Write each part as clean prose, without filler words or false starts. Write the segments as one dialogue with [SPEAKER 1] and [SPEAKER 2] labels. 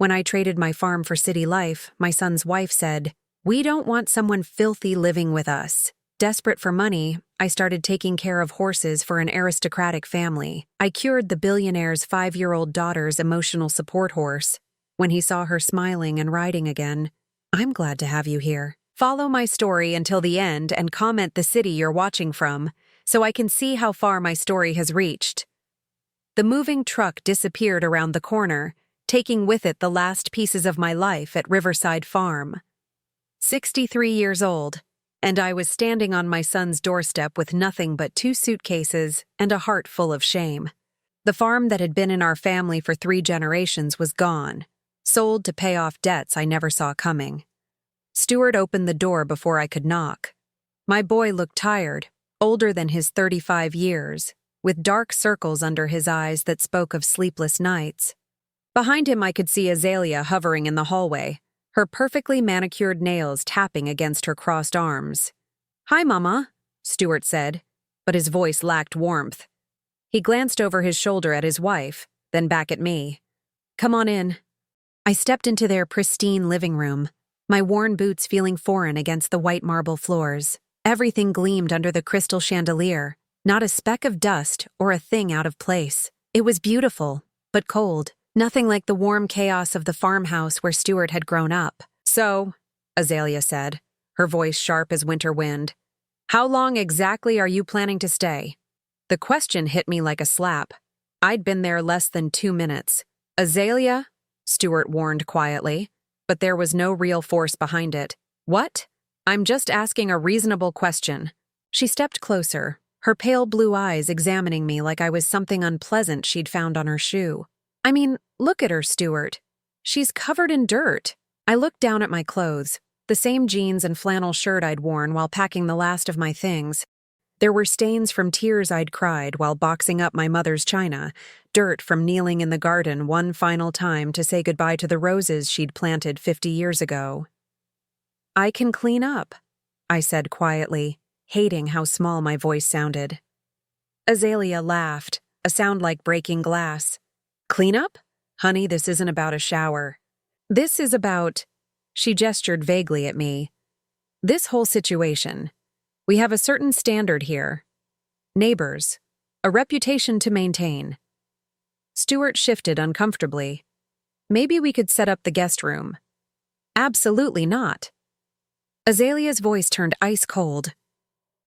[SPEAKER 1] When I traded my farm for city life, my son's wife said, "We don't want someone filthy living with us." Desperate for money, I started taking care of horses for an aristocratic family. I cured the billionaire's 5-year-old daughter's emotional support horse. When he saw her smiling and riding again, "I'm glad to have you here." Follow my story until the end and comment the city you're watching from, so I can see how far my story has reached. The moving truck disappeared around the corner, taking with it the last pieces of my life at Riverside Farm. 63 years old, and I was standing on my son's doorstep with nothing but 2 suitcases and a heart full of shame. The farm that had been in our family for 3 generations was gone, sold to pay off debts I never saw coming. Stuart opened the door before I could knock. My boy looked tired, older than his 35 years, with dark circles under his eyes that spoke of sleepless nights. Behind him I could see Azalea hovering in the hallway, her perfectly manicured nails tapping against her crossed arms. "Hi, Mama," Stuart said, but his voice lacked warmth. He glanced over his shoulder at his wife, then back at me. "Come on in." I stepped into their pristine living room, my worn boots feeling foreign against the white marble floors. Everything gleamed under the crystal chandelier, not a speck of dust or a thing out of place. It was beautiful, but cold. Nothing like the warm chaos of the farmhouse where Stuart had grown up. "So," Azalea said, her voice sharp as winter wind, "how long exactly are you planning to stay?" The question hit me like a slap. I'd been there less than 2 minutes. "Azalea," Stuart warned quietly, but there was no real force behind it. "What?" "I'm just asking a reasonable question." She stepped closer, her pale blue eyes examining me like I was something unpleasant she'd found on her shoe. "I mean, look at her, Stuart. She's covered in dirt." I looked down at my clothes, the same jeans and flannel shirt I'd worn while packing the last of my things. There were stains from tears I'd cried while boxing up my mother's china, dirt from kneeling in the garden one final time to say goodbye to the roses she'd planted 50 years ago. "I can clean up," I said quietly, hating how small my voice sounded. Azalea laughed, a sound like breaking glass. "Clean up? Honey, this isn't about a shower. This is about—" She gestured vaguely at me. "This whole situation. We have a certain standard here. Neighbors. A reputation to maintain." Stuart shifted uncomfortably. "Maybe we could set up the guest room." "Absolutely not." Azalea's voice turned ice cold.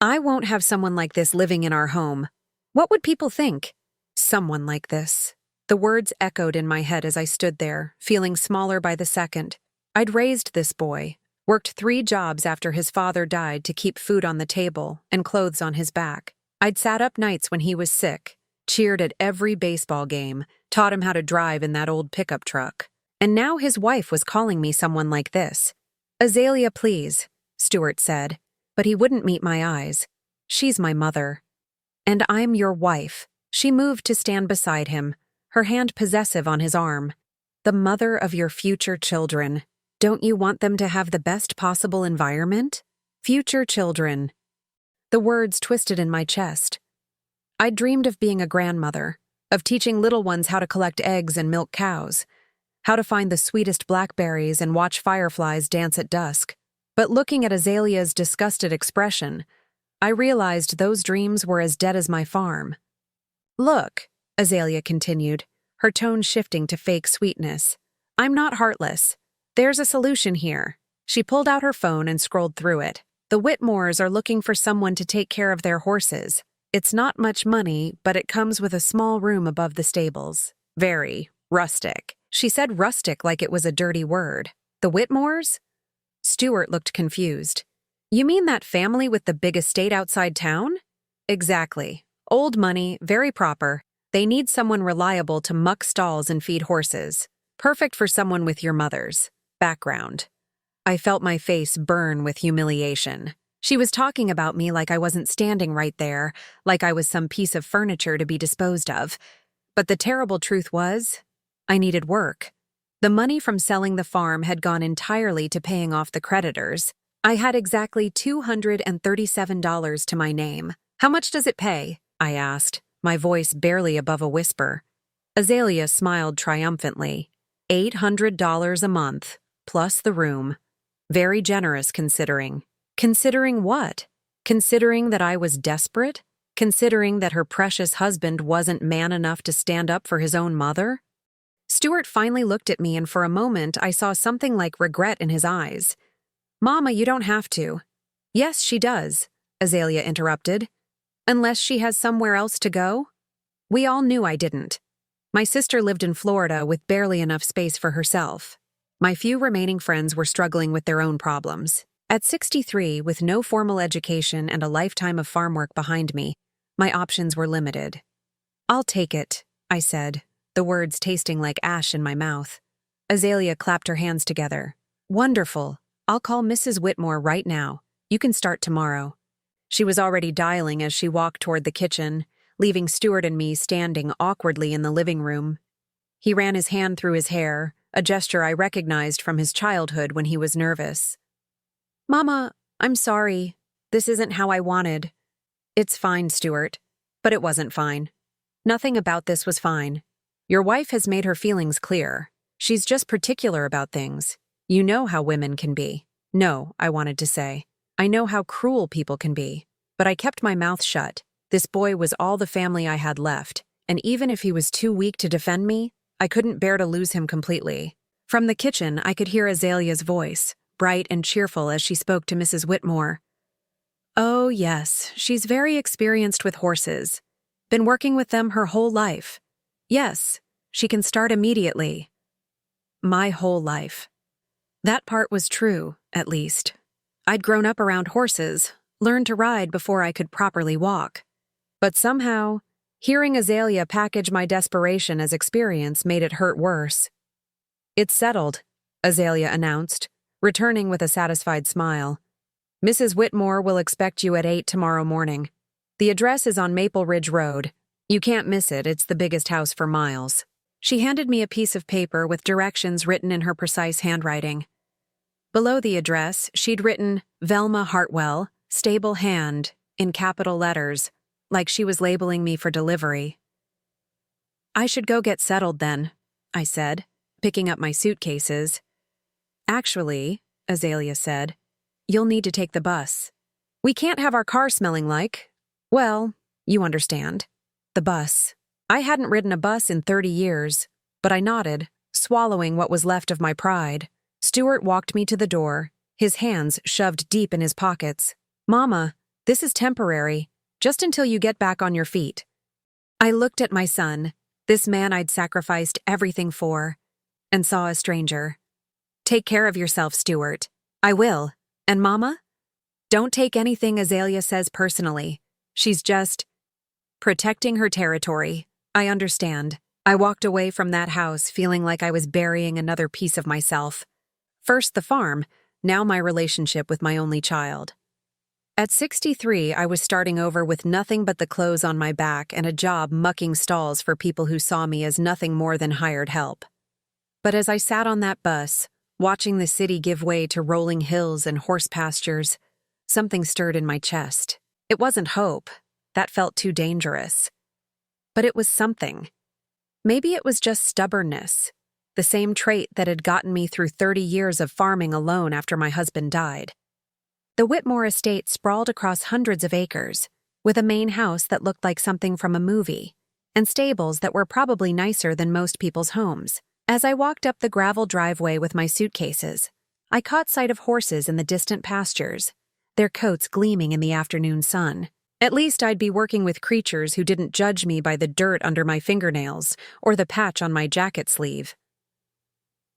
[SPEAKER 1] "I won't have someone like this living in our home. What would people think?" "Someone like this." The words echoed in my head as I stood there, feeling smaller by the second. I'd raised this boy, worked 3 jobs after his father died to keep food on the table and clothes on his back. I'd sat up nights when he was sick, cheered at every baseball game, taught him how to drive in that old pickup truck. And now his wife was calling me someone like this. "Azalea, please," Stuart said, but he wouldn't meet my eyes. "She's my mother." "And I'm your wife." She moved to stand beside him, her hand possessive on his arm. "The mother of your future children. Don't you want them to have the best possible environment? Future children." The words twisted in my chest. I'd dreamed of being a grandmother, of teaching little ones how to collect eggs and milk cows, how to find the sweetest blackberries and watch fireflies dance at dusk. But looking at Azalea's disgusted expression, I realized those dreams were as dead as my farm. "Look," Azalea continued, her tone shifting to fake sweetness, "I'm not heartless. There's a solution here." She pulled out her phone and scrolled through it. "The Whitmores are looking for someone to take care of their horses. It's not much money, but it comes with a small room above the stables. Very rustic." She said rustic like it was a dirty word. "The Whitmores?" Stuart looked confused. "You mean that family with the big estate outside town?" "Exactly. Old money, very proper. They need someone reliable to muck stalls and feed horses. Perfect for someone with your mother's background." I felt my face burn with humiliation. She was talking about me like I wasn't standing right there, like I was some piece of furniture to be disposed of. But the terrible truth was, I needed work. The money from selling the farm had gone entirely to paying off the creditors. I had exactly $237 to my name. "How much does it pay?" I asked, my voice barely above a whisper. Azalea smiled triumphantly. $800 a month, plus the room. Very generous considering. Considering what? Considering that I was desperate? Considering that her precious husband wasn't man enough to stand up for his own mother? Stuart finally looked at me, and for a moment I saw something like regret in his eyes. "Mama, you don't have to." "Yes, she does," Azalea interrupted. "Unless she has somewhere else to go?" We all knew I didn't. My sister lived in Florida with barely enough space for herself. My few remaining friends were struggling with their own problems. At 63, with no formal education and a lifetime of farm work behind me, my options were limited. "I'll take it," I said, the words tasting like ash in my mouth. Azalea clapped her hands together. "Wonderful. I'll call Mrs. Whitmore right now. You can start tomorrow." She was already dialing as she walked toward the kitchen, leaving Stuart and me standing awkwardly in the living room. He ran his hand through his hair, a gesture I recognized from his childhood when he was nervous. "Mama, I'm sorry. This isn't how I wanted." "It's fine, Stuart." But it wasn't fine. Nothing about this was fine. Your wife has made her feelings clear. She's just particular about things. You know how women can be. No, I wanted to say. I know how cruel people can be. But I kept my mouth shut. This boy was all the family I had left, and even if he was too weak to defend me, I couldn't bear to lose him completely. From the kitchen, I could hear Azalea's voice, bright and cheerful as she spoke to Mrs. Whitmore. "Oh, yes, she's very experienced with horses. Been working with them her whole life. Yes, she can start immediately." My whole life. That part was true, at least. I'd grown up around horses, learned to ride before I could properly walk. But somehow, hearing Azalea package my desperation as experience made it hurt worse. "It's settled," Azalea announced, returning with a satisfied smile. "Mrs. Whitmore will expect you at 8 tomorrow morning. The address is on Maple Ridge Road. You can't miss it, it's the biggest house for miles." She handed me a piece of paper with directions written in her precise handwriting. Below the address, she'd written Velma Hartwell, stable hand, in capital letters, like she was labeling me for delivery. "I should go get settled then," I said, picking up my suitcases. "Actually," Azalea said, "you'll need to take the bus. We can't have our car smelling like, well, you understand. The bus." I hadn't ridden a bus in 30 years, but I nodded, swallowing what was left of my pride. Stuart walked me to the door, his hands shoved deep in his pockets. "Mama, this is temporary, just until you get back on your feet." I looked at my son, this man I'd sacrificed everything for, and saw a stranger. "Take care of yourself, Stuart." "I will. And Mama? Don't take anything Azalea says personally. She's just protecting her territory. I understand." I walked away from that house feeling like I was burying another piece of myself. First the farm, now my relationship with my only child. At 63, I was starting over with nothing but the clothes on my back and a job mucking stalls for people who saw me as nothing more than hired help. But as I sat on that bus, watching the city give way to rolling hills and horse pastures, something stirred in my chest. It wasn't hope. That felt too dangerous. But it was something. Maybe it was just stubbornness, the same trait that had gotten me through 30 years of farming alone after my husband died. The Whitmore estate sprawled across hundreds of acres, with a main house that looked like something from a movie, and stables that were probably nicer than most people's homes. As I walked up the gravel driveway with my suitcases, I caught sight of horses in the distant pastures, their coats gleaming in the afternoon sun. At least I'd be working with creatures who didn't judge me by the dirt under my fingernails or the patch on my jacket sleeve.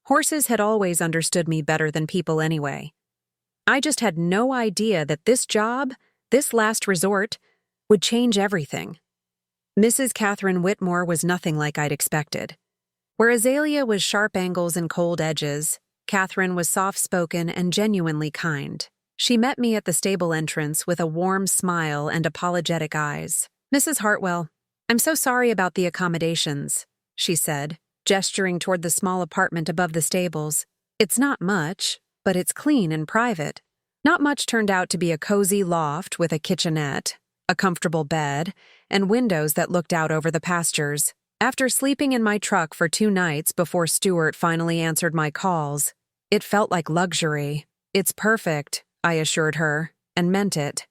[SPEAKER 1] Horses had always understood me better than people anyway. I just had no idea that this job, this last resort, would change everything. Mrs. Catherine Whitmore was nothing like I'd expected. Where Azalea was sharp angles and cold edges, Catherine was soft-spoken and genuinely kind. She met me at the stable entrance with a warm smile and apologetic eyes. "Mrs. Hartwell, I'm so sorry about the accommodations," she said, gesturing toward the small apartment above the stables. "It's not much, but it's clean and private." Not much turned out to be a cozy loft with a kitchenette, a comfortable bed, and windows that looked out over the pastures. After sleeping in my truck for 2 nights before Stuart finally answered my calls, it felt like luxury. It's perfect, I assured her, and meant it.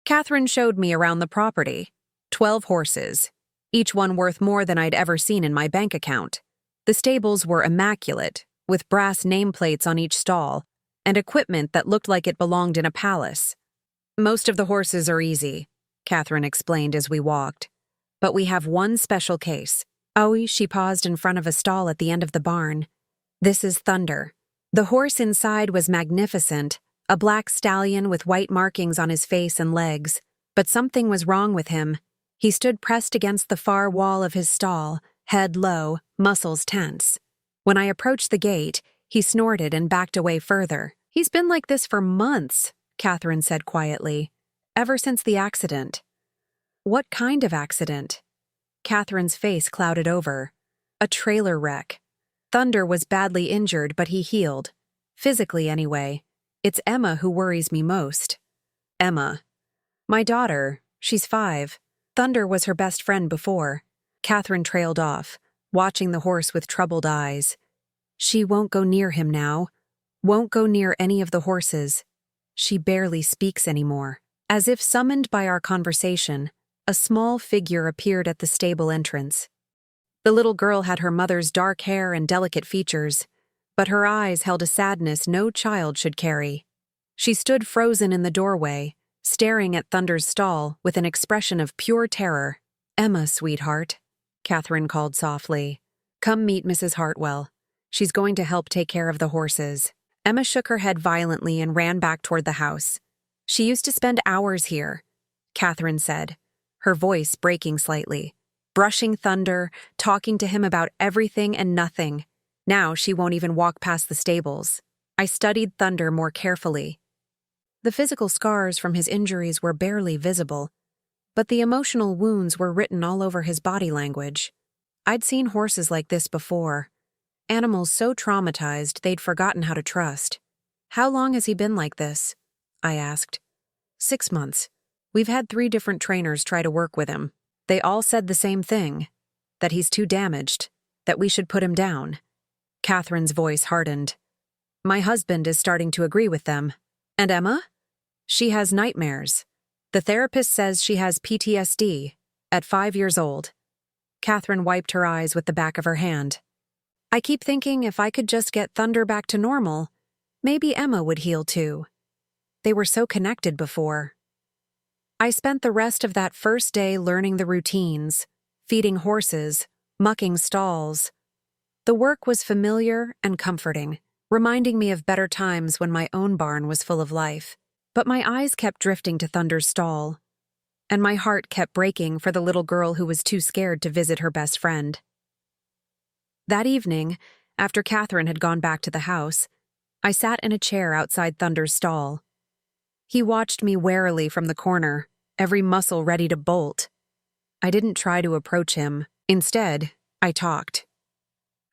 [SPEAKER 1] Catherine showed me around the property. 12 horses, each one worth more than I'd ever seen in my bank account. The stables were immaculate, with brass nameplates on each stall, and equipment that looked like it belonged in a palace. Most of the horses are easy, Catherine explained as we walked. But we have one special case. Oh, she paused in front of a stall at the end of the barn. This is Thunder. The horse inside was magnificent, a black stallion with white markings on his face and legs. But something was wrong with him. He stood pressed against the far wall of his stall, head low, muscles tense. When I approached the gate, he snorted and backed away further. He's been like this for months, Catherine said quietly. Ever since the accident. What kind of accident? Catherine's face clouded over. A trailer wreck. Thunder was badly injured, but he healed. Physically, anyway. It's Emma who worries me most. Emma. My daughter. She's 5. Thunder was her best friend before. Catherine trailed off, watching the horse with troubled eyes. She won't go near him now. Won't go near any of the horses. She barely speaks anymore. As if summoned by our conversation, a small figure appeared at the stable entrance. The little girl had her mother's dark hair and delicate features, but her eyes held a sadness no child should carry. She stood frozen in the doorway, staring at Thunder's stall with an expression of pure terror. Emma, sweetheart, Catherine called softly. Come meet Mrs. Hartwell. She's going to help take care of the horses. Emma shook her head violently and ran back toward the house. She used to spend hours here, Catherine said, her voice breaking slightly. Brushing Thunder, talking to him about everything and nothing. Now she won't even walk past the stables. I studied Thunder more carefully. The physical scars from his injuries were barely visible, but the emotional wounds were written all over his body language. I'd seen horses like this before. Animals so traumatized they'd forgotten how to trust. How long has he been like this? I asked. 6 months. We've had 3 different trainers try to work with him. They all said the same thing, that he's too damaged, that we should put him down. Catherine's voice hardened. My husband is starting to agree with them. And Emma? She has nightmares. The therapist says she has PTSD at 5 years old. Catherine wiped her eyes with the back of her hand. I keep thinking if I could just get Thunder back to normal, maybe Emma would heal too. They were so connected before. I spent the rest of that first day learning the routines, feeding horses, mucking stalls. The work was familiar and comforting, reminding me of better times when my own barn was full of life. But my eyes kept drifting to Thunder's stall, and my heart kept breaking for the little girl who was too scared to visit her best friend. That evening, after Catherine had gone back to the house, I sat in a chair outside Thunder's stall. He watched me warily from the corner, every muscle ready to bolt. I didn't try to approach him. Instead, I talked.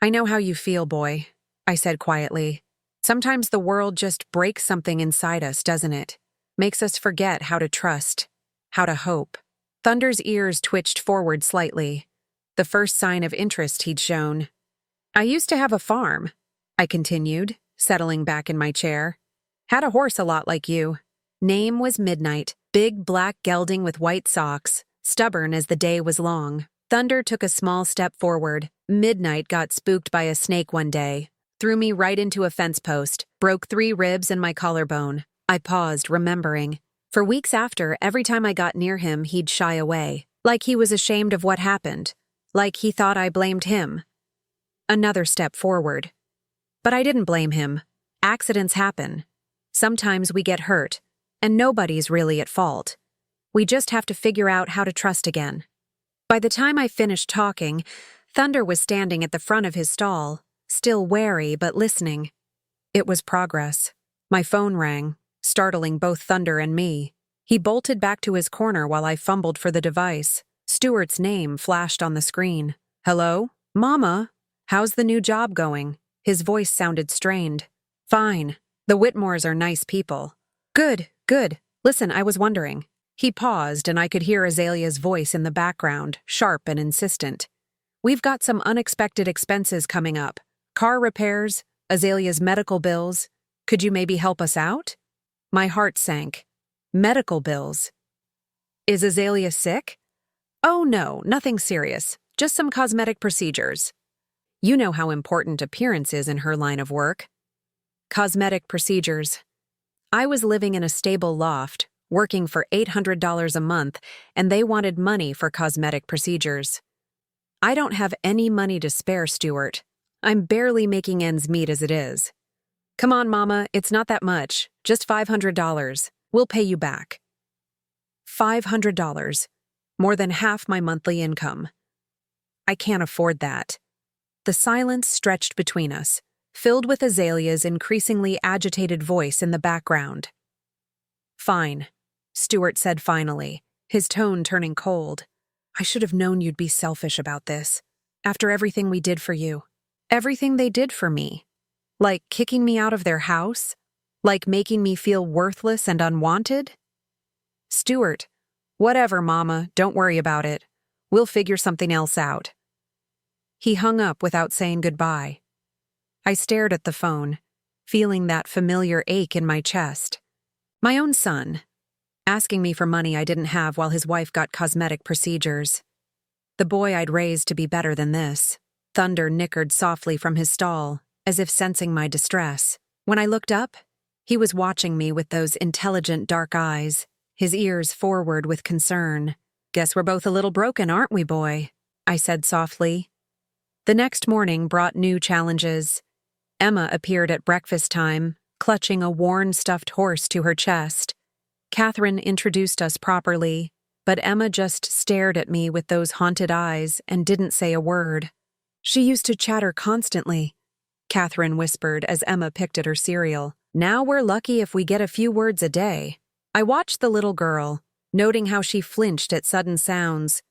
[SPEAKER 1] I know how you feel, boy, I said quietly. Sometimes the world just breaks something inside us, doesn't it? Makes us forget how to trust, how to hope. Thunder's ears twitched forward slightly, the first sign of interest he'd shown. I used to have a farm, I continued, settling back in my chair. Had a horse a lot like you. Name was Midnight, big black gelding with white socks, stubborn as the day was long. Thunder took a small step forward. Midnight got spooked by a snake one day, threw me right into a fence post, broke 3 ribs and my collarbone. I paused, remembering. For weeks after, every time I got near him, he'd shy away, like he was ashamed of what happened, like he thought I blamed him. Another step forward. But I didn't blame him. Accidents happen. Sometimes we get hurt, and nobody's really at fault. We just have to figure out how to trust again. By the time I finished talking, Thunder was standing at the front of his stall, still wary but listening. It was progress. My phone rang, startling both Thunder and me. He bolted back to his corner while I fumbled for the device. Stuart's name flashed on the screen. Hello? Mama? How's the new job going? His voice sounded strained. Fine. The Whitmores are nice people. Good, good. Listen, I was wondering. He paused and I could hear Azalea's voice in the background, sharp and insistent. We've got some unexpected expenses coming up. Car repairs, Azalea's medical bills. Could you maybe help us out? My heart sank. Medical bills. Is Azalea sick? Oh no, nothing serious. Just some cosmetic procedures. You know how important appearance is in her line of work. Cosmetic procedures. I was living in a stable loft, working for $800 a month, and they wanted money for cosmetic procedures. I don't have any money to spare, Stuart. I'm barely making ends meet as it is. Come on, Mama, it's not that much. Just $500. We'll pay you back. $500. More than half my monthly income. I can't afford that. The silence stretched between us, filled with Azalea's increasingly agitated voice in the background. Fine, Stuart said finally, his tone turning cold. I should have known you'd be selfish about this. After everything we did for you. Everything they did for me. Like kicking me out of their house? Like making me feel worthless and unwanted? Stuart, whatever, Mama, don't worry about it. We'll figure something else out. He hung up without saying goodbye. I stared at the phone, feeling that familiar ache in my chest. My own son, asking me for money I didn't have while his wife got cosmetic procedures. The boy I'd raised to be better than this. Thunder nickered softly from his stall, as if sensing my distress. When I looked up, he was watching me with those intelligent dark eyes, his ears forward with concern. Guess we're both a little broken, aren't we, boy? I said softly. The next morning brought new challenges. Emma appeared at breakfast time, clutching a worn stuffed horse to her chest. Catherine introduced us properly, but Emma just stared at me with those haunted eyes and didn't say a word. She used to chatter constantly, Catherine whispered as Emma picked at her cereal. Now we're lucky if we get a few words a day. I watched the little girl, noting how she flinched at sudden sounds,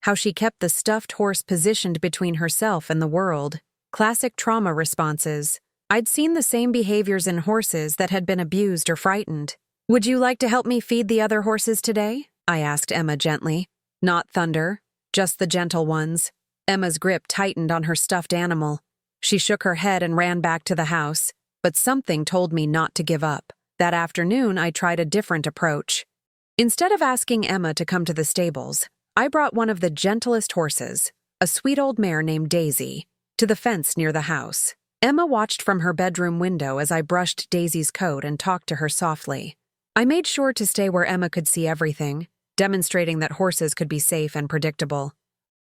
[SPEAKER 1] how she kept the stuffed horse positioned between herself and the world. Classic trauma responses. I'd seen the same behaviors in horses that had been abused or frightened. Would you like to help me feed the other horses today? I asked Emma gently. Not Thunder, just the gentle ones. Emma's grip tightened on her stuffed animal. She shook her head and ran back to the house, but something told me not to give up. That afternoon, I tried a different approach. Instead of asking Emma to come to the stables, I brought one of the gentlest horses, a sweet old mare named Daisy, to the fence near the house. Emma watched from her bedroom window as I brushed Daisy's coat and talked to her softly. I made sure to stay where Emma could see everything, demonstrating that horses could be safe and predictable.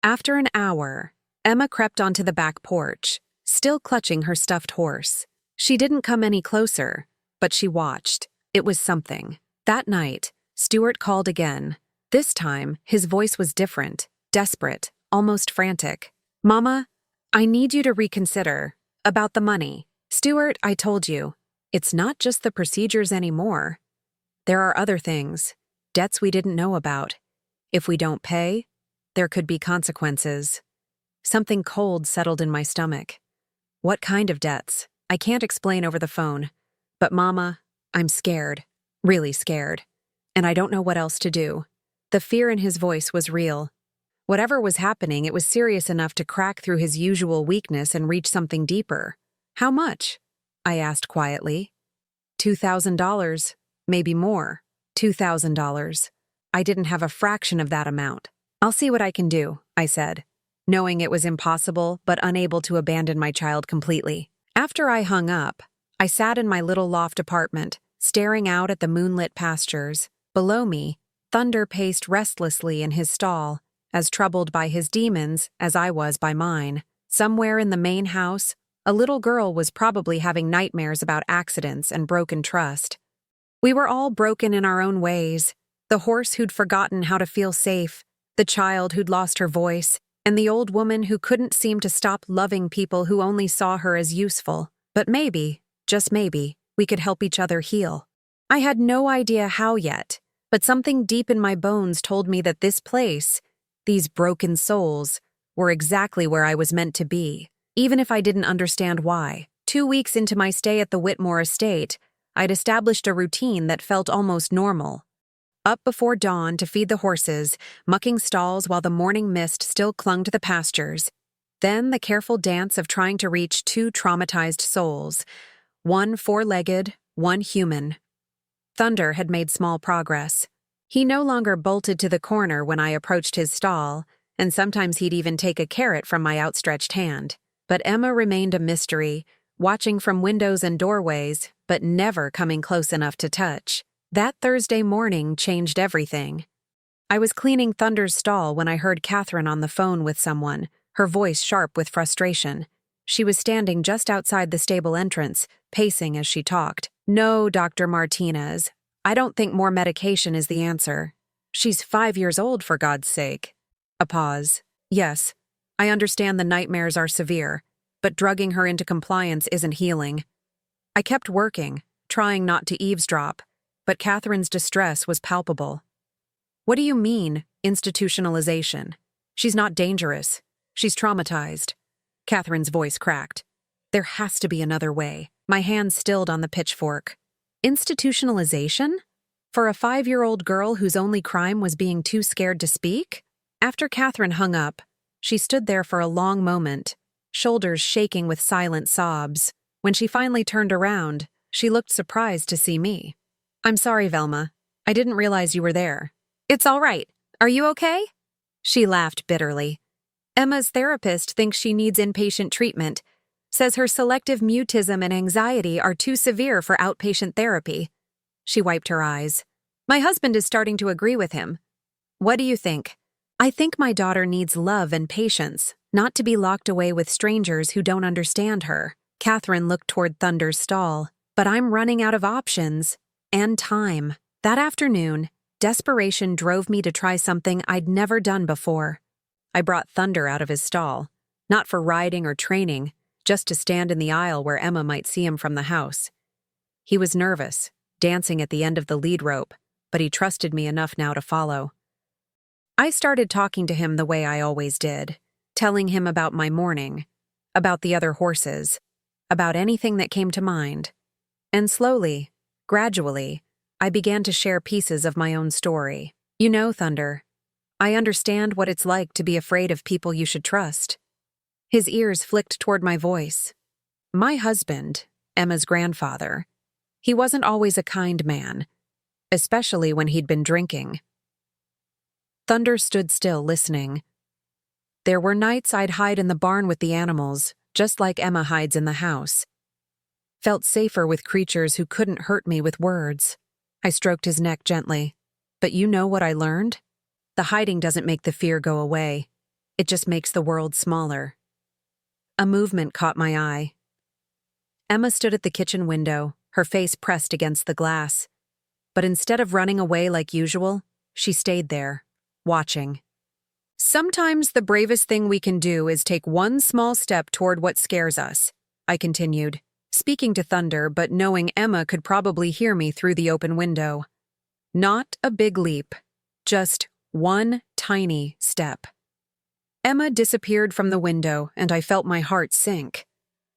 [SPEAKER 1] After an hour, Emma crept onto the back porch, still clutching her stuffed horse. She didn't come any closer, but she watched. It was something. That night, Stuart called again. This time, his voice was different, desperate, almost frantic. Mama, I need you to reconsider. About the money. Stuart, I told you, it's not just the procedures anymore. There are other things, debts we didn't know about. If we don't pay, there could be consequences. Something cold settled in my stomach. What kind of debts? I can't explain over the phone. But Mama, I'm scared. Really scared. And I don't know what else to do. The fear in his voice was real. Whatever was happening, it was serious enough to crack through his usual weakness and reach something deeper. How much? I asked quietly. $2,000, maybe more. $2,000. I didn't have a fraction of that amount. I'll see what I can do, I said, knowing it was impossible but unable to abandon my child completely. After I hung up, I sat in my little loft apartment, staring out at the moonlit pastures. Below me, Thunder paced restlessly in his stall, as troubled by his demons as I was by mine. Somewhere in the main house, a little girl was probably having nightmares about accidents and broken trust. We were all broken in our own ways. The horse who'd forgotten how to feel safe, the child who'd lost her voice, and the old woman who couldn't seem to stop loving people who only saw her as useful. But maybe, just maybe, we could help each other heal. I had no idea how yet, but something deep in my bones told me that this place, these broken souls, were exactly where I was meant to be, even if I didn't understand why. 2 weeks into my stay at the Whitmore estate, I'd established a routine that felt almost normal. Up before dawn to feed the horses, mucking stalls while the morning mist still clung to the pastures, Then the careful dance of trying to reach two traumatized souls, one four-legged, one human. Thunder had made small progress. He no longer bolted to the corner when I approached his stall, and sometimes he'd even take a carrot from my outstretched hand. But Emma remained a mystery, watching from windows and doorways, but never coming close enough to touch. That Thursday morning changed everything. I was cleaning Thunder's stall when I heard Catherine on the phone with someone, her voice sharp with frustration. She was standing just outside the stable entrance, pacing as she talked. "No, Dr. Martinez. I don't think more medication is the answer. She's 5 years old, for God's sake." A pause. "Yes, I understand the nightmares are severe, but drugging her into compliance isn't healing." I kept working, trying not to eavesdrop, but Catherine's distress was palpable. "What do you mean, institutionalization? She's not dangerous. She's traumatized." Catherine's voice cracked. "There has to be another way." My hand stilled on the pitchfork. Institutionalization? For a 5-year-old girl whose only crime was being too scared to speak? After Catherine hung up, she stood there for a long moment, shoulders shaking with silent sobs. When she finally turned around, she looked surprised to see me. "I'm sorry, Velma. I didn't realize you were there." "It's all right. Are you okay?" She laughed bitterly. "Emma's therapist thinks she needs inpatient treatment, says her selective mutism and anxiety are too severe for outpatient therapy." She wiped her eyes. "My husband is starting to agree with him. What do you think?" "I think my daughter needs love and patience, not to be locked away with strangers who don't understand her." Catherine looked toward Thunder's stall. "But I'm running out of options. And time." That afternoon, desperation drove me to try something I'd never done before. I brought Thunder out of his stall, not for riding or training, just to stand in the aisle where Emma might see him from the house. He was nervous, dancing at the end of the lead rope, but he trusted me enough now to follow. I started talking to him the way I always did, telling him about my morning, about the other horses, about anything that came to mind. And slowly, gradually, I began to share pieces of my own story. "You know, Thunder, I understand what it's like to be afraid of people you should trust." His ears flicked toward my voice. "My husband, Emma's grandfather, he wasn't always a kind man, especially when he'd been drinking." Thunder stood still, listening. "There were nights I'd hide in the barn with the animals, just like Emma hides in the house. Felt safer with creatures who couldn't hurt me with words." I stroked his neck gently. "But you know what I learned? The hiding doesn't make the fear go away. It just makes the world smaller." A movement caught my eye. Emma stood at the kitchen window, her face pressed against the glass. But instead of running away like usual, she stayed there, watching. "Sometimes the bravest thing we can do is take one small step toward what scares us," I continued, speaking to Thunder but knowing Emma could probably hear me through the open window. "Not a big leap, just one tiny step." Emma disappeared from the window, and I felt my heart sink.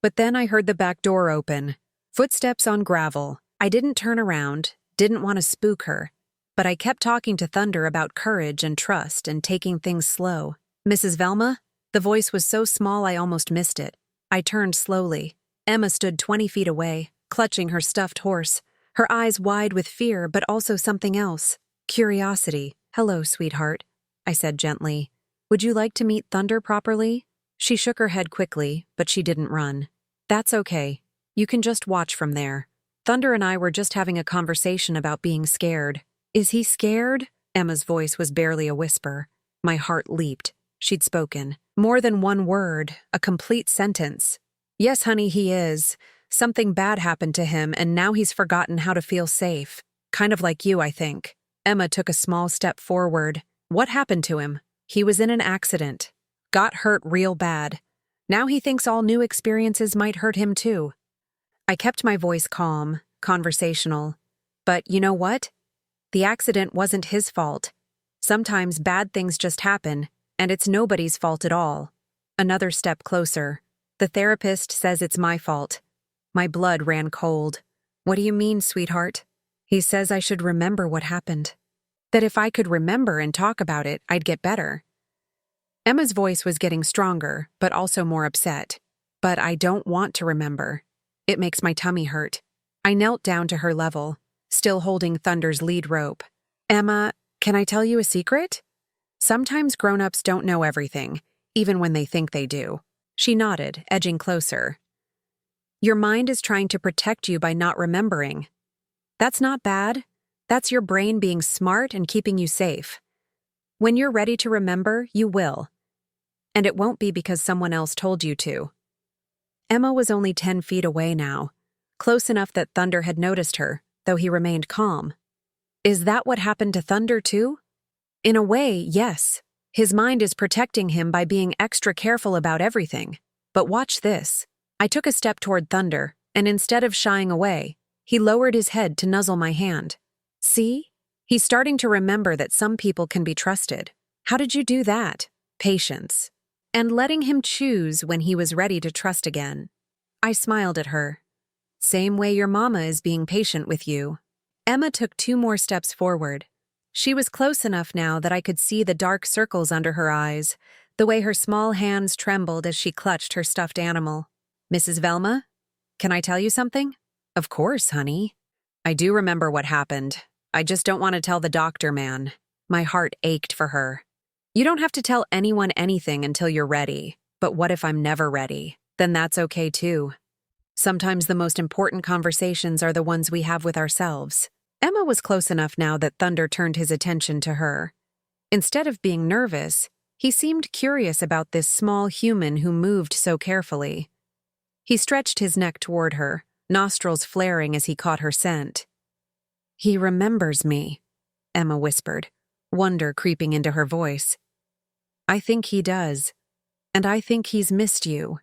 [SPEAKER 1] But then I heard the back door open, footsteps on gravel. I didn't turn around, didn't want to spook her, but I kept talking to Thunder about courage and trust and taking things slow. "Mrs. Velma?" The voice was so small I almost missed it. I turned slowly. Emma stood 20 feet away, clutching her stuffed horse, her eyes wide with fear but also something else, curiosity. "Hello, sweetheart," I said gently. "Would you like to meet Thunder properly?" She shook her head quickly, but she didn't run. "That's okay. You can just watch from there. Thunder and I were just having a conversation about being scared." "Is he scared?" Emma's voice was barely a whisper. My heart leaped. She'd spoken. More than one word, a complete sentence. "Yes, honey, he is. Something bad happened to him, and now he's forgotten how to feel safe. Kind of like you, I think." Emma took a small step forward. "What happened to him?" "He was in an accident. Got hurt real bad. Now he thinks all new experiences might hurt him too." I kept my voice calm, conversational. "But you know what? The accident wasn't his fault. Sometimes bad things just happen, and it's nobody's fault at all." Another step closer. "The therapist says it's my fault." My blood ran cold. "What do you mean, sweetheart?" "He says I should remember what happened. That if I could remember and talk about it, I'd get better." Emma's voice was getting stronger, but also more upset. But I don't want to remember. It makes my tummy hurt. I knelt down to her level, still holding Thunder's lead rope. Emma, can I tell you a secret? Sometimes grown-ups don't know everything, even when they think they do. She nodded, edging closer. Your mind is trying to protect you by not remembering. That's not bad. That's your brain being smart and keeping you safe. When you're ready to remember, you will. And it won't be because someone else told you to. Emma was only 10 feet away now, close enough that Thunder had noticed her, though he remained calm. Is that what happened to Thunder too? In a way, yes. His mind is protecting him by being extra careful about everything. But watch this. I took a step toward Thunder, and instead of shying away, he lowered his head to nuzzle my hand. See? He's starting to remember that some people can be trusted. How did you do that? Patience. And letting him choose when he was ready to trust again. I smiled at her. Same way your mama is being patient with you. Emma took 2 more steps forward. She was close enough now that I could see the dark circles under her eyes, the way her small hands trembled as she clutched her stuffed animal. Mrs. Velma, can I tell you something? Of course, honey. I do remember what happened. I just don't want to tell the doctor man. My heart ached for her. You don't have to tell anyone anything until you're ready. But what if I'm never ready? Then that's okay too. Sometimes the most important conversations are the ones we have with ourselves. Emma was close enough now that Thunder turned his attention to her. Instead of being nervous, he seemed curious about this small human who moved so carefully. He stretched his neck toward her, nostrils flaring as he caught her scent. He remembers me, Emma whispered, wonder creeping into her voice. I think he does. And I think he's missed you.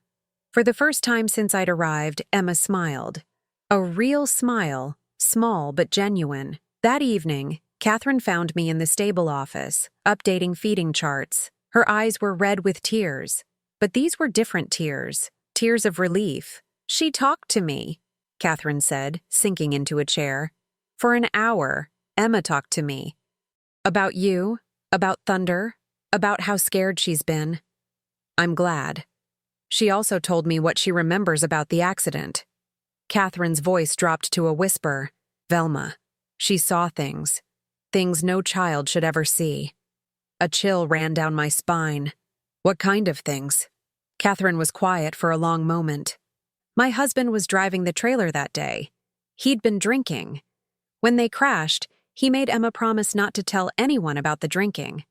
[SPEAKER 1] For the first time since I'd arrived, Emma smiled. A real smile, small but genuine. That evening, Catherine found me in the stable office, updating feeding charts. Her eyes were red with tears. But these were different tears, tears of relief. She talked to me, Catherine said, sinking into a chair. For an hour, Emma talked to me. About you, about Thunder, about how scared she's been. I'm glad. She also told me what she remembers about the accident. Catherine's voice dropped to a whisper. Velma. She saw things. Things no child should ever see. A chill ran down my spine. What kind of things? Catherine was quiet for a long moment. My husband was driving the trailer that day. He'd been drinking. When they crashed, he made Emma promise not to tell anyone about the drinking.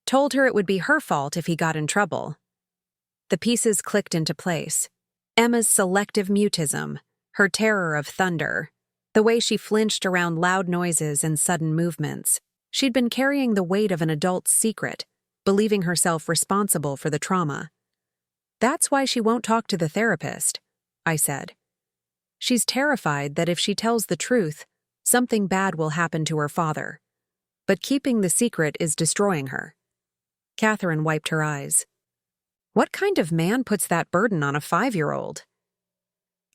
[SPEAKER 1] Told her it would be her fault if he got in trouble. The pieces clicked into place. Emma's selective mutism, her terror of Thunder, the way she flinched around loud noises and sudden movements. She'd been carrying the weight of an adult's secret, believing herself responsible for the trauma. That's why she won't talk to the therapist, I said. She's terrified that if she tells the truth, something bad will happen to her father. But keeping the secret is destroying her. Catherine wiped her eyes. What kind of man puts that burden on a 5-year-old?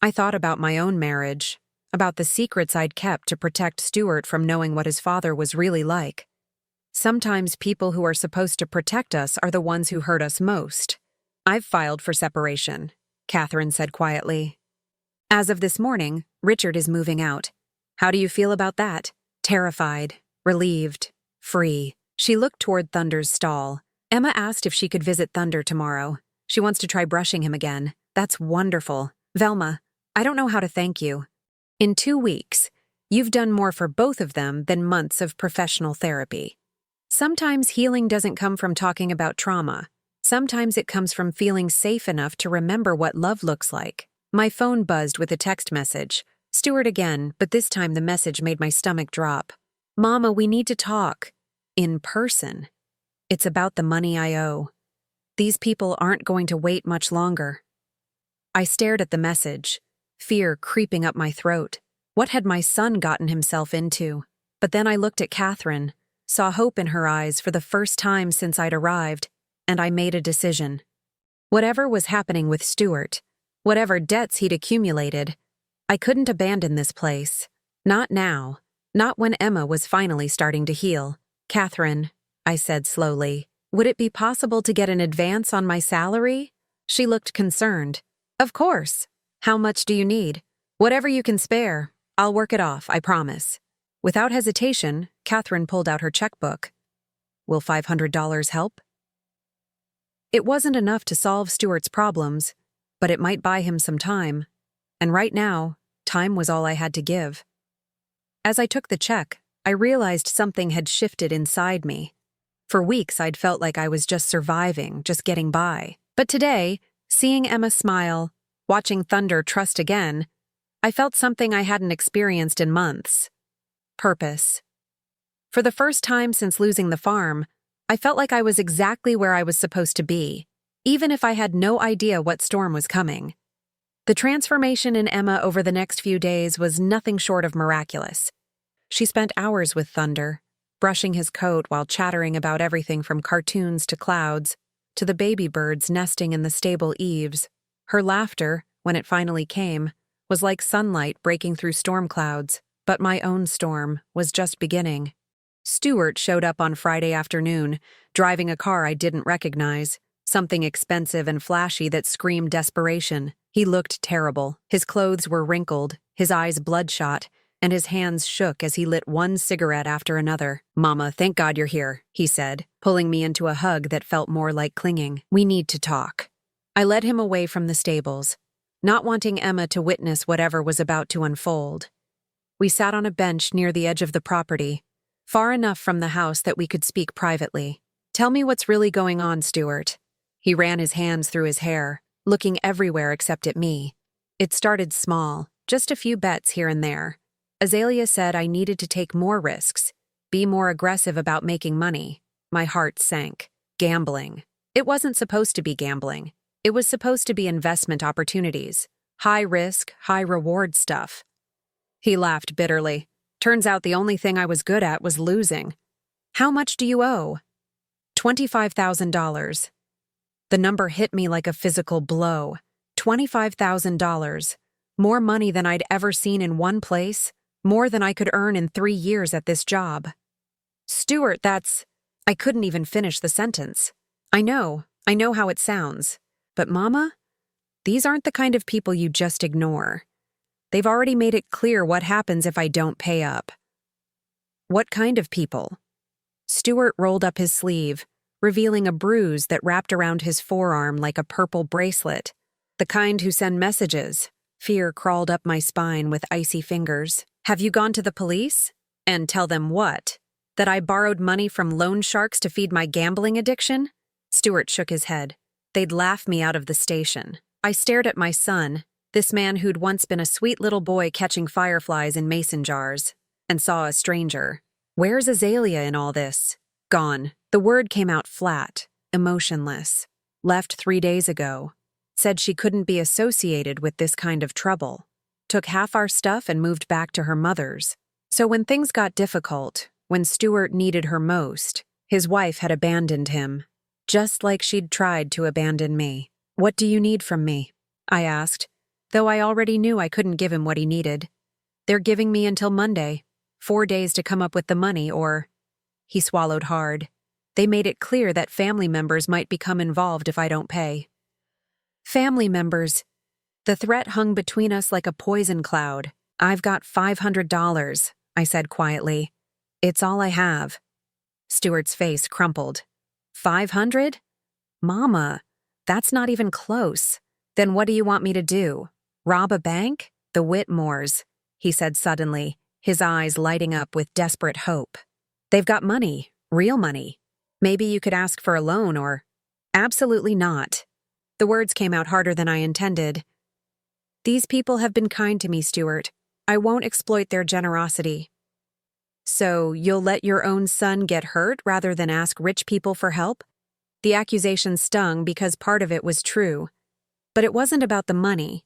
[SPEAKER 1] I thought about my own marriage, about the secrets I'd kept to protect Stuart from knowing what his father was really like. Sometimes people who are supposed to protect us are the ones who hurt us most. I've filed for separation, Catherine said quietly. As of this morning, Richard is moving out. How do you feel about that? Terrified, relieved, free. She looked toward Thunder's stall. Emma asked if she could visit Thunder tomorrow. She wants to try brushing him again. That's wonderful. Velma, I don't know how to thank you. In 2 weeks, you've done more for both of them than months of professional therapy. Sometimes healing doesn't come from talking about trauma. Sometimes it comes from feeling safe enough to remember what love looks like. My phone buzzed with a text message. Stuart again, but this time the message made my stomach drop. Mama, we need to talk. In person. It's about the money I owe. These people aren't going to wait much longer. I stared at the message, fear creeping up my throat. What had my son gotten himself into? But then I looked at Catherine, saw hope in her eyes for the first time since I'd arrived, and I made a decision. Whatever was happening with Stuart, whatever debts he'd accumulated, I couldn't abandon this place. Not now. Not when Emma was finally starting to heal. Catherine, I said slowly, Would it be possible to get an advance on my salary? She looked concerned. Of course. How much do you need? Whatever you can spare. I'll work it off, I promise. Without hesitation, Catherine pulled out her checkbook. Will $500 help? It wasn't enough to solve Stuart's problems, but it might buy him some time. And right now, time was all I had to give. As I took the check, I realized something had shifted inside me. For weeks, I'd felt like I was just surviving, just getting by. But today, seeing Emma smile, watching Thunder trust again, I felt something I hadn't experienced in months. Purpose. For the first time since losing the farm, I felt like I was exactly where I was supposed to be, even if I had no idea what storm was coming. The transformation in Emma over the next few days was nothing short of miraculous. She spent hours with Thunder, brushing his coat while chattering about everything from cartoons to clouds, to the baby birds nesting in the stable eaves. Her laughter, when it finally came, was like sunlight breaking through storm clouds, but my own storm was just beginning. Stuart showed up on Friday afternoon, driving a car I didn't recognize, something expensive and flashy that screamed desperation. He looked terrible. His clothes were wrinkled, his eyes bloodshot, and his hands shook as he lit one cigarette after another. "Mama, thank God you're here," he said, pulling me into a hug that felt more like clinging. "We need to talk." I led him away from the stables, not wanting Emma to witness whatever was about to unfold. We sat on a bench near the edge of the property, far enough from the house that we could speak privately. "Tell me what's really going on, Stuart." He ran his hands through his hair, looking everywhere except at me. It started small, just a few bets here and there. Azalea said I needed to take more risks, be more aggressive about making money. My heart sank. Gambling. It wasn't supposed to be gambling. It was supposed to be investment opportunities. High risk, high reward stuff. He laughed bitterly. Turns out the only thing I was good at was losing. "How much do you owe?" $25,000. The number hit me like a physical blow. $25,000. More money than I'd ever seen in one place, more than I could earn in 3 years at this job. "Stuart, that's—" I couldn't even finish the sentence. I know how it sounds. But Mama, these aren't the kind of people you just ignore. They've already made it clear what happens if I don't pay up. "What kind of people?" Stuart rolled up his sleeve, revealing a bruise that wrapped around his forearm like a purple bracelet. "The kind who send messages." Fear crawled up my spine with icy fingers. "Have you gone to the police? And tell them what? That I borrowed money from loan sharks to feed my gambling addiction?" Stuart shook his head. "They'd laugh me out of the station." I stared at my son, this man who'd once been a sweet little boy catching fireflies in mason jars, and saw a stranger. "Where's Azalea in all this?" "Gone." The word came out flat, emotionless. "Left 3 days ago. Said she couldn't be associated with this kind of trouble. Took half our stuff and moved back to her mother's." So when things got difficult, when Stuart needed her most, his wife had abandoned him, just like she'd tried to abandon me. "What do you need from me?" I asked, though I already knew I couldn't give him what he needed. "They're giving me until Monday, 4 days to come up with the money or—" He swallowed hard. "They made it clear that family members might become involved if I don't pay." Family members. The threat hung between us like a poison cloud. "I've got $500, I said quietly. "It's all I have." Stuart's face crumpled. "500? Mama, that's not even close. Then what do you want me to do? Rob a bank?" "The Whitmores," he said suddenly, his eyes lighting up with desperate hope. "They've got money, real money. Maybe you could ask for a loan or—" "Absolutely not." The words came out harder than I intended. "These people have been kind to me, Stuart. I won't exploit their generosity." "So you'll let your own son get hurt rather than ask rich people for help?" The accusation stung because part of it was true. But it wasn't about the money.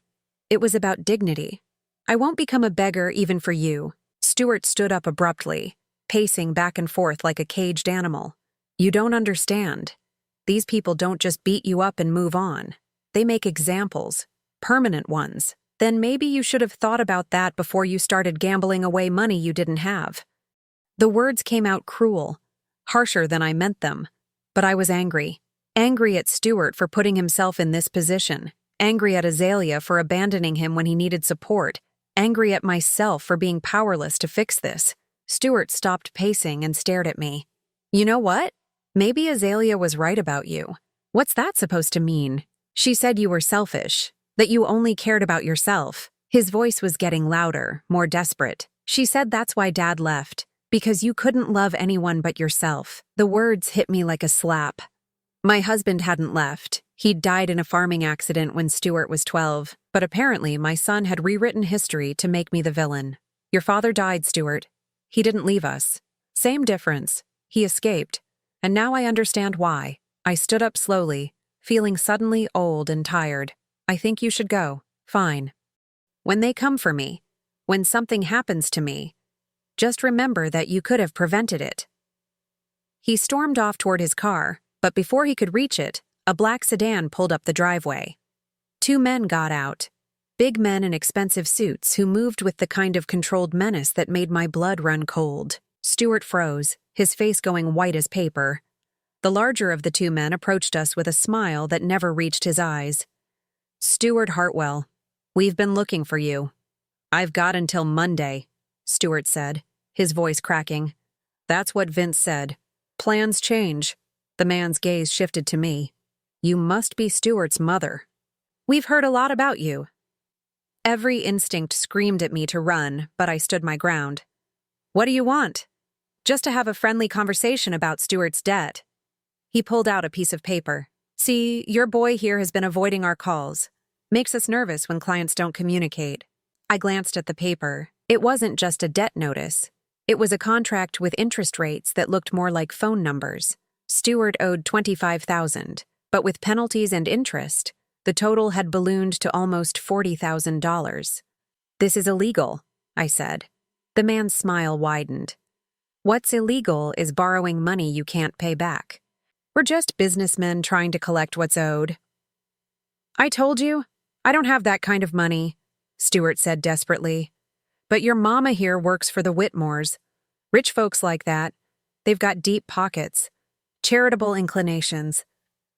[SPEAKER 1] It was about dignity. "I won't become a beggar even for you." Stuart stood up abruptly, pacing back and forth like a caged animal. "You don't understand. These people don't just beat you up and move on. They make examples, permanent ones. Then maybe you should have thought about that before you started gambling away money you didn't have." The words came out cruel, harsher than I meant them, But I was angry. Angry at Stuart for putting himself in this position. Angry at Azalea for abandoning him when he needed support. Angry at myself for being powerless to fix this. Stuart stopped pacing and stared at me. You know what? Maybe Azalea was right about you. What's that supposed to mean? She said you were selfish, that you only cared about yourself. His voice was getting louder, more desperate. She said that's why Dad left, because you couldn't love anyone but yourself. The words hit me like a slap. My husband hadn't left. He'd died in a farming accident when Stuart was 12, but apparently my son had rewritten history to make me the villain. Your father died, Stuart. He didn't leave us. Same difference. He escaped. And now I understand why. I stood up slowly, feeling suddenly old and tired. I think you should go. Fine. When they come for me, when something happens to me, just remember that you could have prevented it. He stormed off toward his car, but before he could reach it, a black sedan pulled up the driveway. 2 men got out. Big men in expensive suits who moved with the kind of controlled menace that made my blood run cold. Stuart froze, his face going white as paper. The larger of the 2 men approached us with a smile that never reached his eyes. Stuart Hartwell, we've been looking for you. I've got until Monday, Stuart said, his voice cracking. That's what Vince said. Plans change. The man's gaze shifted to me. You must be Stuart's mother. We've heard a lot about you. Every instinct screamed at me to run, but I stood my ground. What do you want? Just to have a friendly conversation about Stuart's debt. He pulled out a piece of paper. See, your boy here has been avoiding our calls. Makes us nervous when clients don't communicate. I glanced at the paper. It wasn't just a debt notice. It was a contract with interest rates that looked more like phone numbers. Stuart owed $25,000, but with penalties and interest, the total had ballooned to almost $40,000. This is illegal, I said. The man's smile widened. What's illegal is borrowing money you can't pay back. We're just businessmen trying to collect what's owed. I told you, I don't have that kind of money, Stuart said desperately. But your mama here works for the Whitmores. Rich folks like that, they've got deep pockets, charitable inclinations.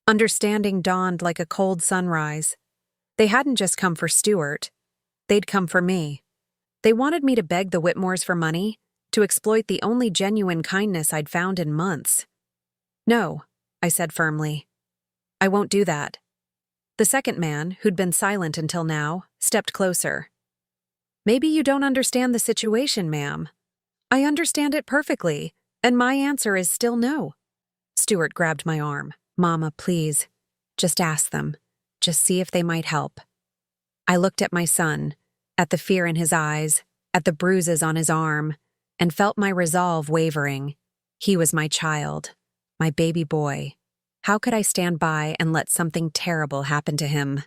[SPEAKER 1] Understanding dawned like a cold sunrise. They hadn't just come for Stuart. They'd come for me. They wanted me to beg the Whitmores for money, to exploit the only genuine kindness I'd found in months. No, I said firmly. I won't do that. The second man, who'd been silent until now, stepped closer. Maybe you don't understand the situation, ma'am. I understand it perfectly, and my answer is still no. Stuart grabbed my arm. Mama, please. Just ask them. Just see if they might help. I looked at my son, at the fear in his eyes, at the bruises on his arm, and felt my resolve wavering. He was my child, my baby boy. How could I stand by and let something terrible happen to him?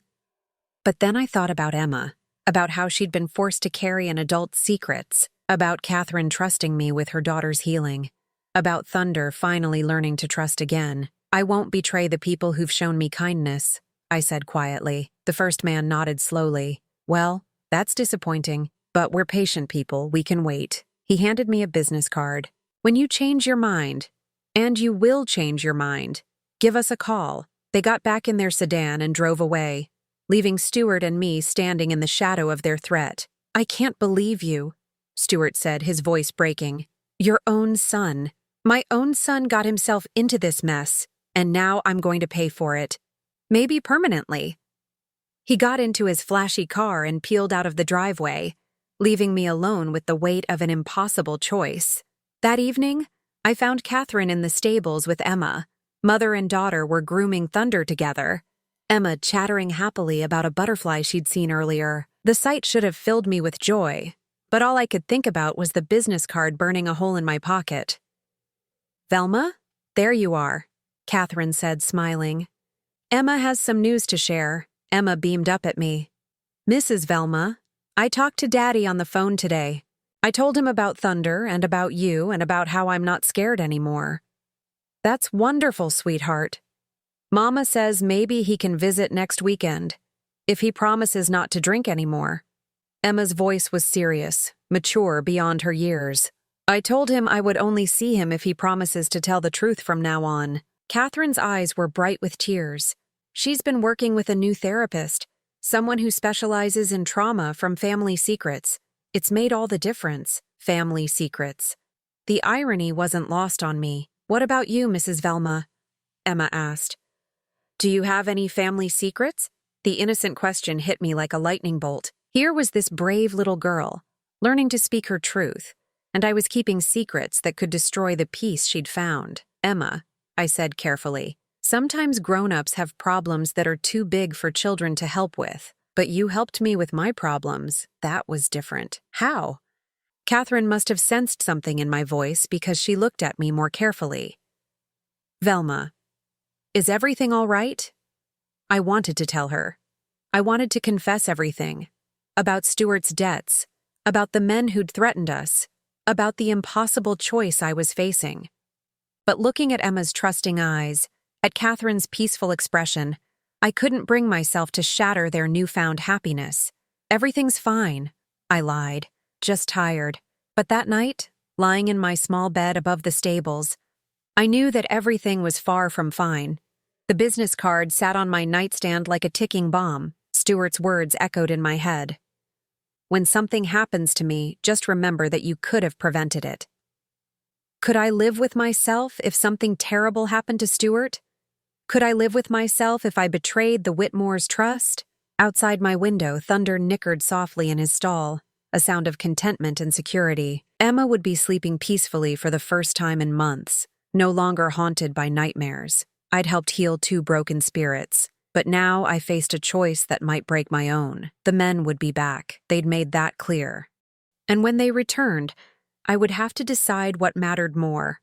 [SPEAKER 1] But then I thought about Emma, about how she'd been forced to carry an adult's secrets, about Catherine trusting me with her daughter's healing, about Thunder finally learning to trust again. I won't betray the people who've shown me kindness, I said quietly. The first man nodded slowly. Well, that's disappointing, but we're patient people, we can wait. He handed me a business card. When you change your mind, and you will change your mind, give us a call. They got back in their sedan and drove away, leaving Stuart and me standing in the shadow of their threat. I can't believe you, Stuart said, his voice breaking. Your own son. My own son got himself into this mess, and now I'm going to pay for it. Maybe permanently. He got into his flashy car and peeled out of the driveway, leaving me alone with the weight of an impossible choice. That evening, I found Catherine in the stables with Emma. Mother and daughter were grooming Thunder together, Emma chattering happily about a butterfly she'd seen earlier. The sight should have filled me with joy, but all I could think about was the business card burning a hole in my pocket. Velma, there you are, Catherine said, smiling. Emma has some news to share. Emma beamed up at me. Mrs. Velma, I talked to Daddy on the phone today. I told him about Thunder and about you and about how I'm not scared anymore. That's wonderful, sweetheart. Mama says maybe he can visit next weekend, if he promises not to drink anymore. Emma's voice was serious, mature beyond her years. I told him I would only see him if he promises to tell the truth from now on. Catherine's eyes were bright with tears. She's been working with a new therapist, someone who specializes in trauma from family secrets. It's made all the difference. Family secrets. The irony wasn't lost on me. What about you, Mrs. Velma? Emma asked. Do you have any family secrets? The innocent question hit me like a lightning bolt. Here was this brave little girl, learning to speak her truth, and I was keeping secrets that could destroy the peace she'd found. Emma, I said carefully, sometimes grown-ups have problems that are too big for children to help with. But you helped me with my problems. That was different. How? Catherine must have sensed something in my voice because she looked at me more carefully. Velma, is everything all right? I wanted to tell her. I wanted to confess everything. About Stuart's debts, about the men who'd threatened us, about the impossible choice I was facing. But looking at Emma's trusting eyes, at Catherine's peaceful expression, I couldn't bring myself to shatter their newfound happiness. Everything's fine, I lied, just tired. But that night, lying in my small bed above the stables, I knew that everything was far from fine. The business card sat on my nightstand like a ticking bomb. Stuart's words echoed in my head. When something happens to me, just remember that you could have prevented it. Could I live with myself if something terrible happened to Stuart? Could I live with myself if I betrayed the Whitmore's trust? Outside my window, thunder nickered softly in his stall, a sound of contentment and security. Emma would be sleeping peacefully for the first time in months, no longer haunted by nightmares. I'd helped heal 2 broken spirits, but now I faced a choice that might break my own. The men would be back. They'd made that clear. And when they returned, I would have to decide what mattered more: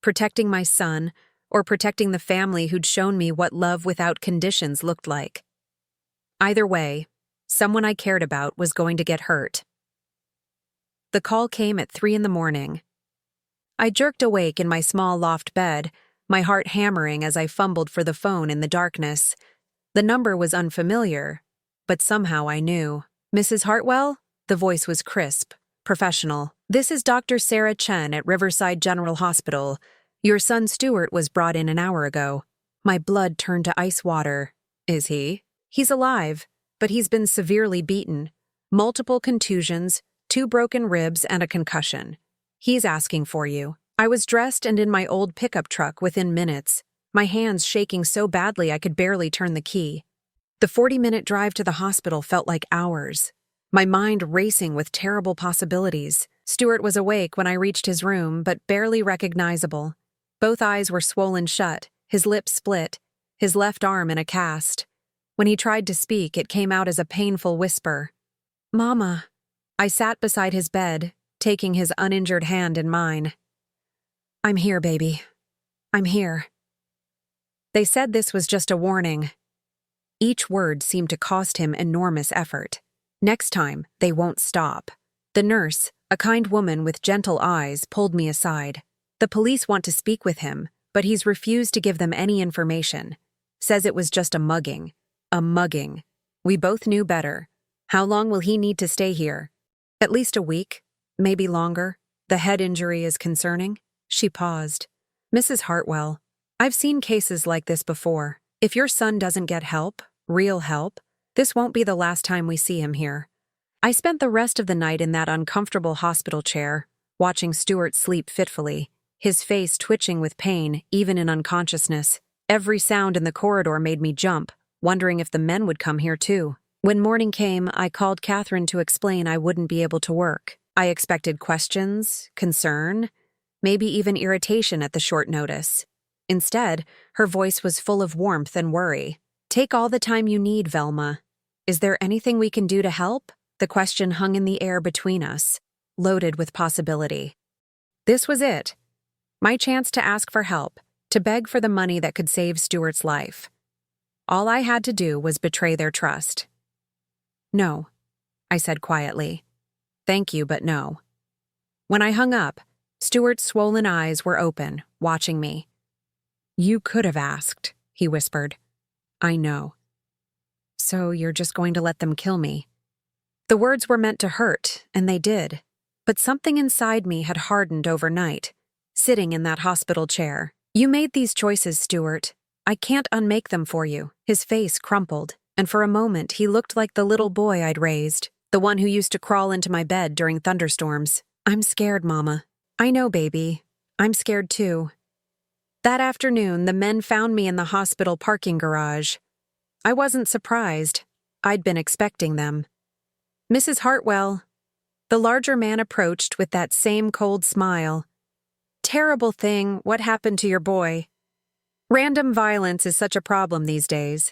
[SPEAKER 1] protecting my son, or protecting the family who'd shown me what love without conditions looked like. Either way, someone I cared about was going to get hurt. The call came at 3 a.m. I jerked awake in my small loft bed, my heart hammering as I fumbled for the phone in the darkness. The number was unfamiliar, but somehow I knew. Mrs. Hartwell? The voice was crisp, professional. This is Dr. Sarah Chen at Riverside General Hospital. Your son Stuart was brought in an hour ago. My blood turned to ice water. Is he? He's alive, but he's been severely beaten. Multiple contusions, 2 broken ribs, and a concussion. He's asking for you. I was dressed and in my old pickup truck within minutes, my hands shaking so badly I could barely turn the key. The 40-minute drive to the hospital felt like hours, my mind racing with terrible possibilities. Stuart was awake when I reached his room, but barely recognizable. Both eyes were swollen shut, his lips split, his left arm in a cast. When he tried to speak, it came out as a painful whisper. Mama. I sat beside his bed, taking his uninjured hand in mine. I'm here, baby. I'm here. They said this was just a warning. Each word seemed to cost him enormous effort. Next time, they won't stop. The nurse, a kind woman with gentle eyes, pulled me aside. The police want to speak with him, but he's refused to give them any information. Says it was just a mugging. A mugging. We both knew better. How long will he need to stay here? At least a week, maybe longer. The head injury is concerning. She paused. Mrs. Hartwell, I've seen cases like this before. If your son doesn't get help, real help, this won't be the last time we see him here. I spent the rest of the night in that uncomfortable hospital chair, watching Stuart sleep fitfully, his face twitching with pain, even in unconsciousness. Every sound in the corridor made me jump, wondering if the men would come here too. When morning came, I called Catherine to explain I wouldn't be able to work. I expected questions, concern, maybe even irritation at the short notice. Instead, her voice was full of warmth and worry. Take all the time you need, Velma. Is there anything we can do to help? The question hung in the air between us, loaded with possibility. This was it. My chance to ask for help, to beg for the money that could save Stuart's life. All I had to do was betray their trust. No, I said quietly. Thank you, but no. When I hung up, Stuart's swollen eyes were open, watching me. You could have asked, he whispered. I know. So you're just going to let them kill me? The words were meant to hurt, and they did. But something inside me had hardened overnight, sitting in that hospital chair. You made these choices, Stuart. I can't unmake them for you. His face crumpled, and for a moment he looked like the little boy I'd raised, the one who used to crawl into my bed during thunderstorms. I'm scared, Mama. I know, baby. I'm scared too. That afternoon, the men found me in the hospital parking garage. I wasn't surprised. I'd been expecting them. Mrs. Hartwell. The larger man approached with that same cold smile. Terrible thing, what happened to your boy? Random violence is such a problem these days.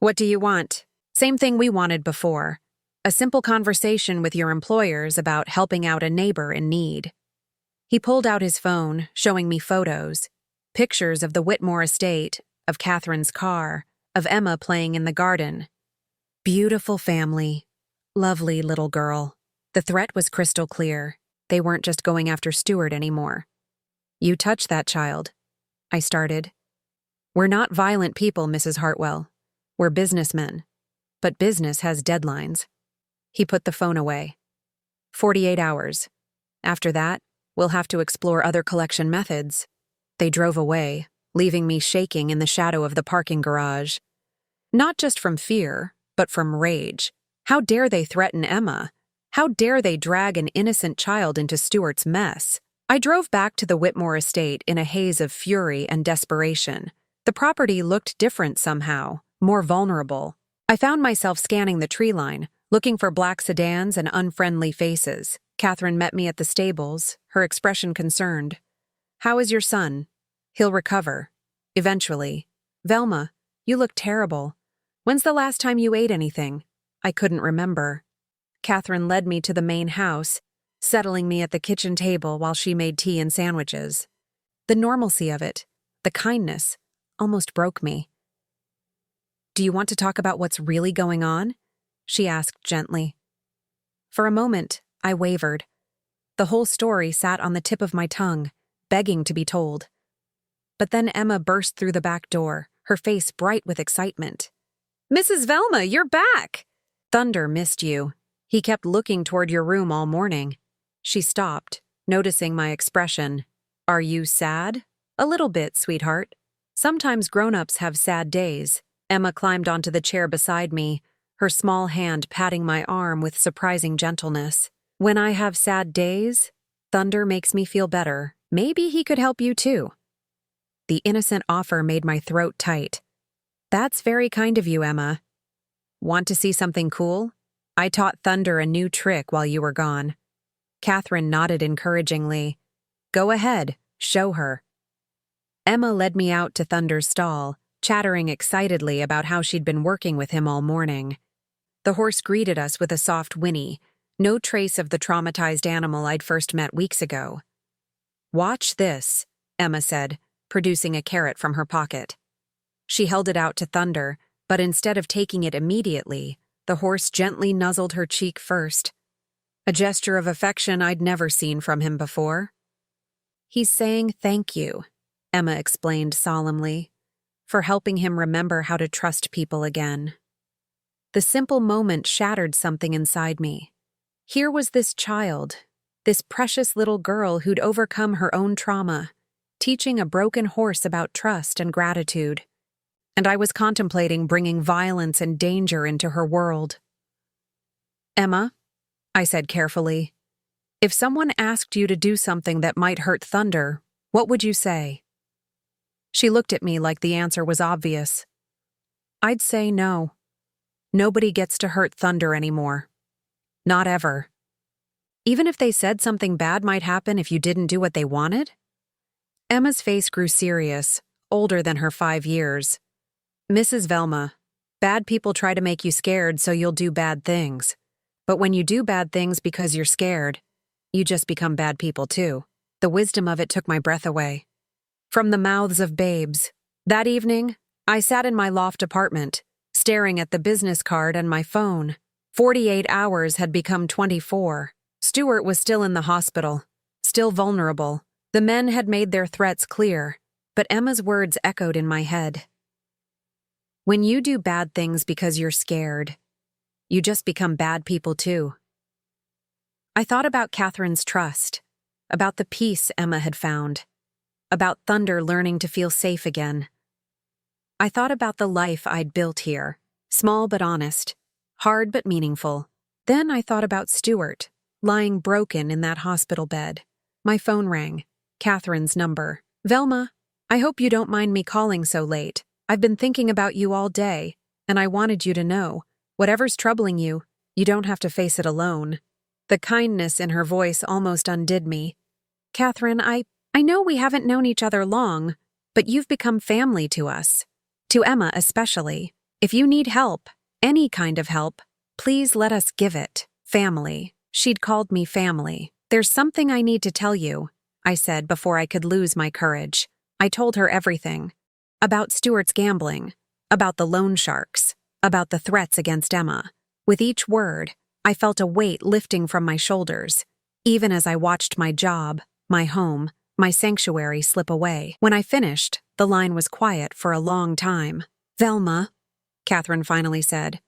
[SPEAKER 1] What do you want? Same thing we wanted before. A simple conversation with your employers about helping out a neighbor in need. He pulled out his phone, showing me photos. Pictures of the Whitmore estate, of Catherine's car, of Emma playing in the garden. Beautiful family. Lovely little girl. The threat was crystal clear. They weren't just going after Stuart anymore. You touched that child, I started. We're not violent people, Mrs. Hartwell. We're businessmen. But business has deadlines. He put the phone away. 48 hours. After that, we'll have to explore other collection methods. They drove away, leaving me shaking in the shadow of the parking garage. Not just from fear, but from rage. How dare they threaten Emma? How dare they drag an innocent child into Stuart's mess? I drove back to the Whitmore estate in a haze of fury and desperation. The property looked different somehow, more vulnerable. I found myself scanning the tree line, looking for black sedans and unfriendly faces. Catherine met me at the stables, her expression concerned. How is your son? He'll recover. Eventually. Velma, you look terrible. When's the last time you ate anything? I couldn't remember. Catherine led me to the main house, settling me at the kitchen table while she made tea and sandwiches. The normalcy of it, the kindness, almost broke me. Do you want to talk about what's really going on? She asked gently. For a moment, I wavered. The whole story sat on the tip of my tongue, begging to be told. But then Emma burst through the back door, her face bright with excitement. Mrs. Velma, you're back! Thunder missed you. He kept looking toward your room all morning. She stopped, noticing my expression. Are you sad? A little bit, sweetheart. Sometimes grown-ups have sad days. Emma climbed onto the chair beside me, her small hand patting my arm with surprising gentleness. When I have sad days, Thunder makes me feel better. Maybe he could help you too. The innocent offer made my throat tight. That's very kind of you, Emma. Want to see something cool? I taught Thunder a new trick while you were gone. Catherine nodded encouragingly. Go ahead, show her. Emma led me out to Thunder's stall, chattering excitedly about how she'd been working with him all morning. The horse greeted us with a soft whinny, no trace of the traumatized animal I'd first met weeks ago. Watch this, Emma said, producing a carrot from her pocket. She held it out to Thunder, but instead of taking it immediately, the horse gently nuzzled her cheek first. A gesture of affection I'd never seen from him before. He's saying thank you, Emma explained solemnly, for helping him remember how to trust people again. The simple moment shattered something inside me. Here was this child, this precious little girl who'd overcome her own trauma, teaching a broken horse about trust and gratitude. And I was contemplating bringing violence and danger into her world. Emma, I said carefully, if someone asked you to do something that might hurt Thunder, what would you say? She looked at me like the answer was obvious. I'd say no. Nobody gets to hurt Thunder anymore. Not ever. Even if they said something bad might happen if you didn't do what they wanted? Emma's face grew serious, older than her 5 years. Mrs. Velma, bad people try to make you scared so you'll do bad things. But when you do bad things because you're scared, you just become bad people too. The wisdom of it took my breath away. From the mouths of babes. That evening, I sat in my loft apartment, staring at the business card and my phone. 48 hours had become 24. Stuart was still in the hospital, still vulnerable. The men had made their threats clear, but Emma's words echoed in my head. When you do bad things because you're scared, you just become bad people too. I thought about Catherine's trust, about the peace Emma had found. about Thunder learning to feel safe again. I thought about the life I'd built here, small but honest, hard but meaningful. Then I thought about Stuart, lying broken in that hospital bed. My phone rang. Catherine's number. "Velma, I hope you don't mind me calling so late. I've been thinking about you all day, and I wanted you to know, whatever's troubling you, you don't have to face it alone." The kindness in her voice almost undid me. "Catherine, I know we haven't known each other long, but you've become family to us. To Emma especially. If you need help, any kind of help, please let us give it. Family." She'd called me family. "There's something I need to tell you," I said before I could lose my courage. I told her everything. About Stuart's gambling, about the loan sharks, about the threats against Emma. With each word, I felt a weight lifting from my shoulders, even as I watched my job, my home, my sanctuary slip away. When I finished, the line was quiet for a long time. "Velma," Catherine finally said,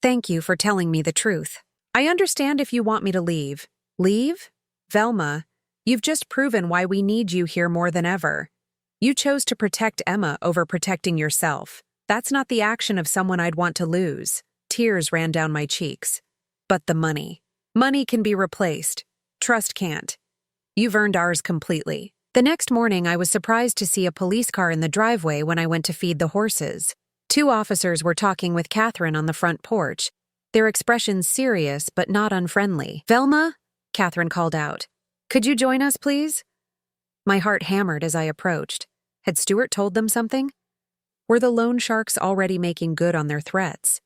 [SPEAKER 1] "thank you for telling me the truth. I understand if you want me to leave." "Leave? Velma, you've just proven why we need you here more than ever. You chose to protect Emma over protecting yourself. That's not the action of someone I'd want to lose." Tears ran down my cheeks. "But the money. Money can be replaced. Trust can't. You've earned ours completely." The next morning, I was surprised to see a police car in the driveway when I went to feed the horses. 2 officers were talking with Catherine on the front porch, their expressions serious but not unfriendly. "Velma," Catherine called out, "could you join us, please?" My heart hammered as I approached. Had Stuart told them something? Were the loan sharks already making good on their threats?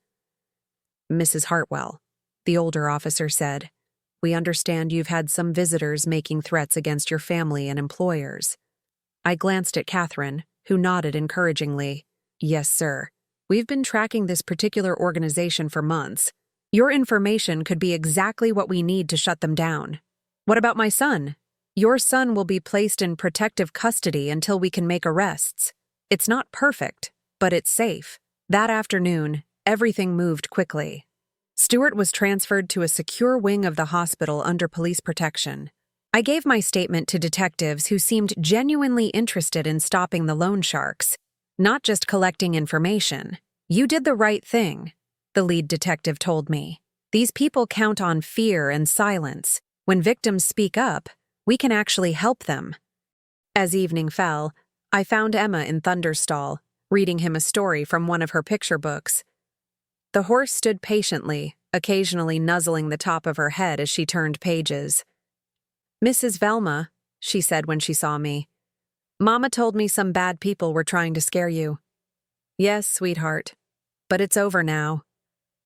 [SPEAKER 1] "Mrs. Hartwell," the older officer said, "we understand you've had some visitors making threats against your family and employers." I glanced at Catherine, who nodded encouragingly. "Yes, sir. We've been tracking this particular organization for months. Your information could be exactly what we need to shut them down." "What about my son?" "Your son will be placed in protective custody until we can make arrests. It's not perfect, but it's safe." That afternoon, everything moved quickly. Stuart was transferred to a secure wing of the hospital under police protection. I gave my statement to detectives who seemed genuinely interested in stopping the loan sharks, not just collecting information. "You did the right thing," the lead detective told me. "These people count on fear and silence. When victims speak up, we can actually help them." As evening fell, I found Emma in Thunder's stall, reading him a story from one of her picture books. The horse stood patiently, occasionally nuzzling the top of her head as she turned pages. "Mrs. Velma," she said when she saw me, "Mama told me some bad people were trying to scare you." "Yes, sweetheart. But it's over now."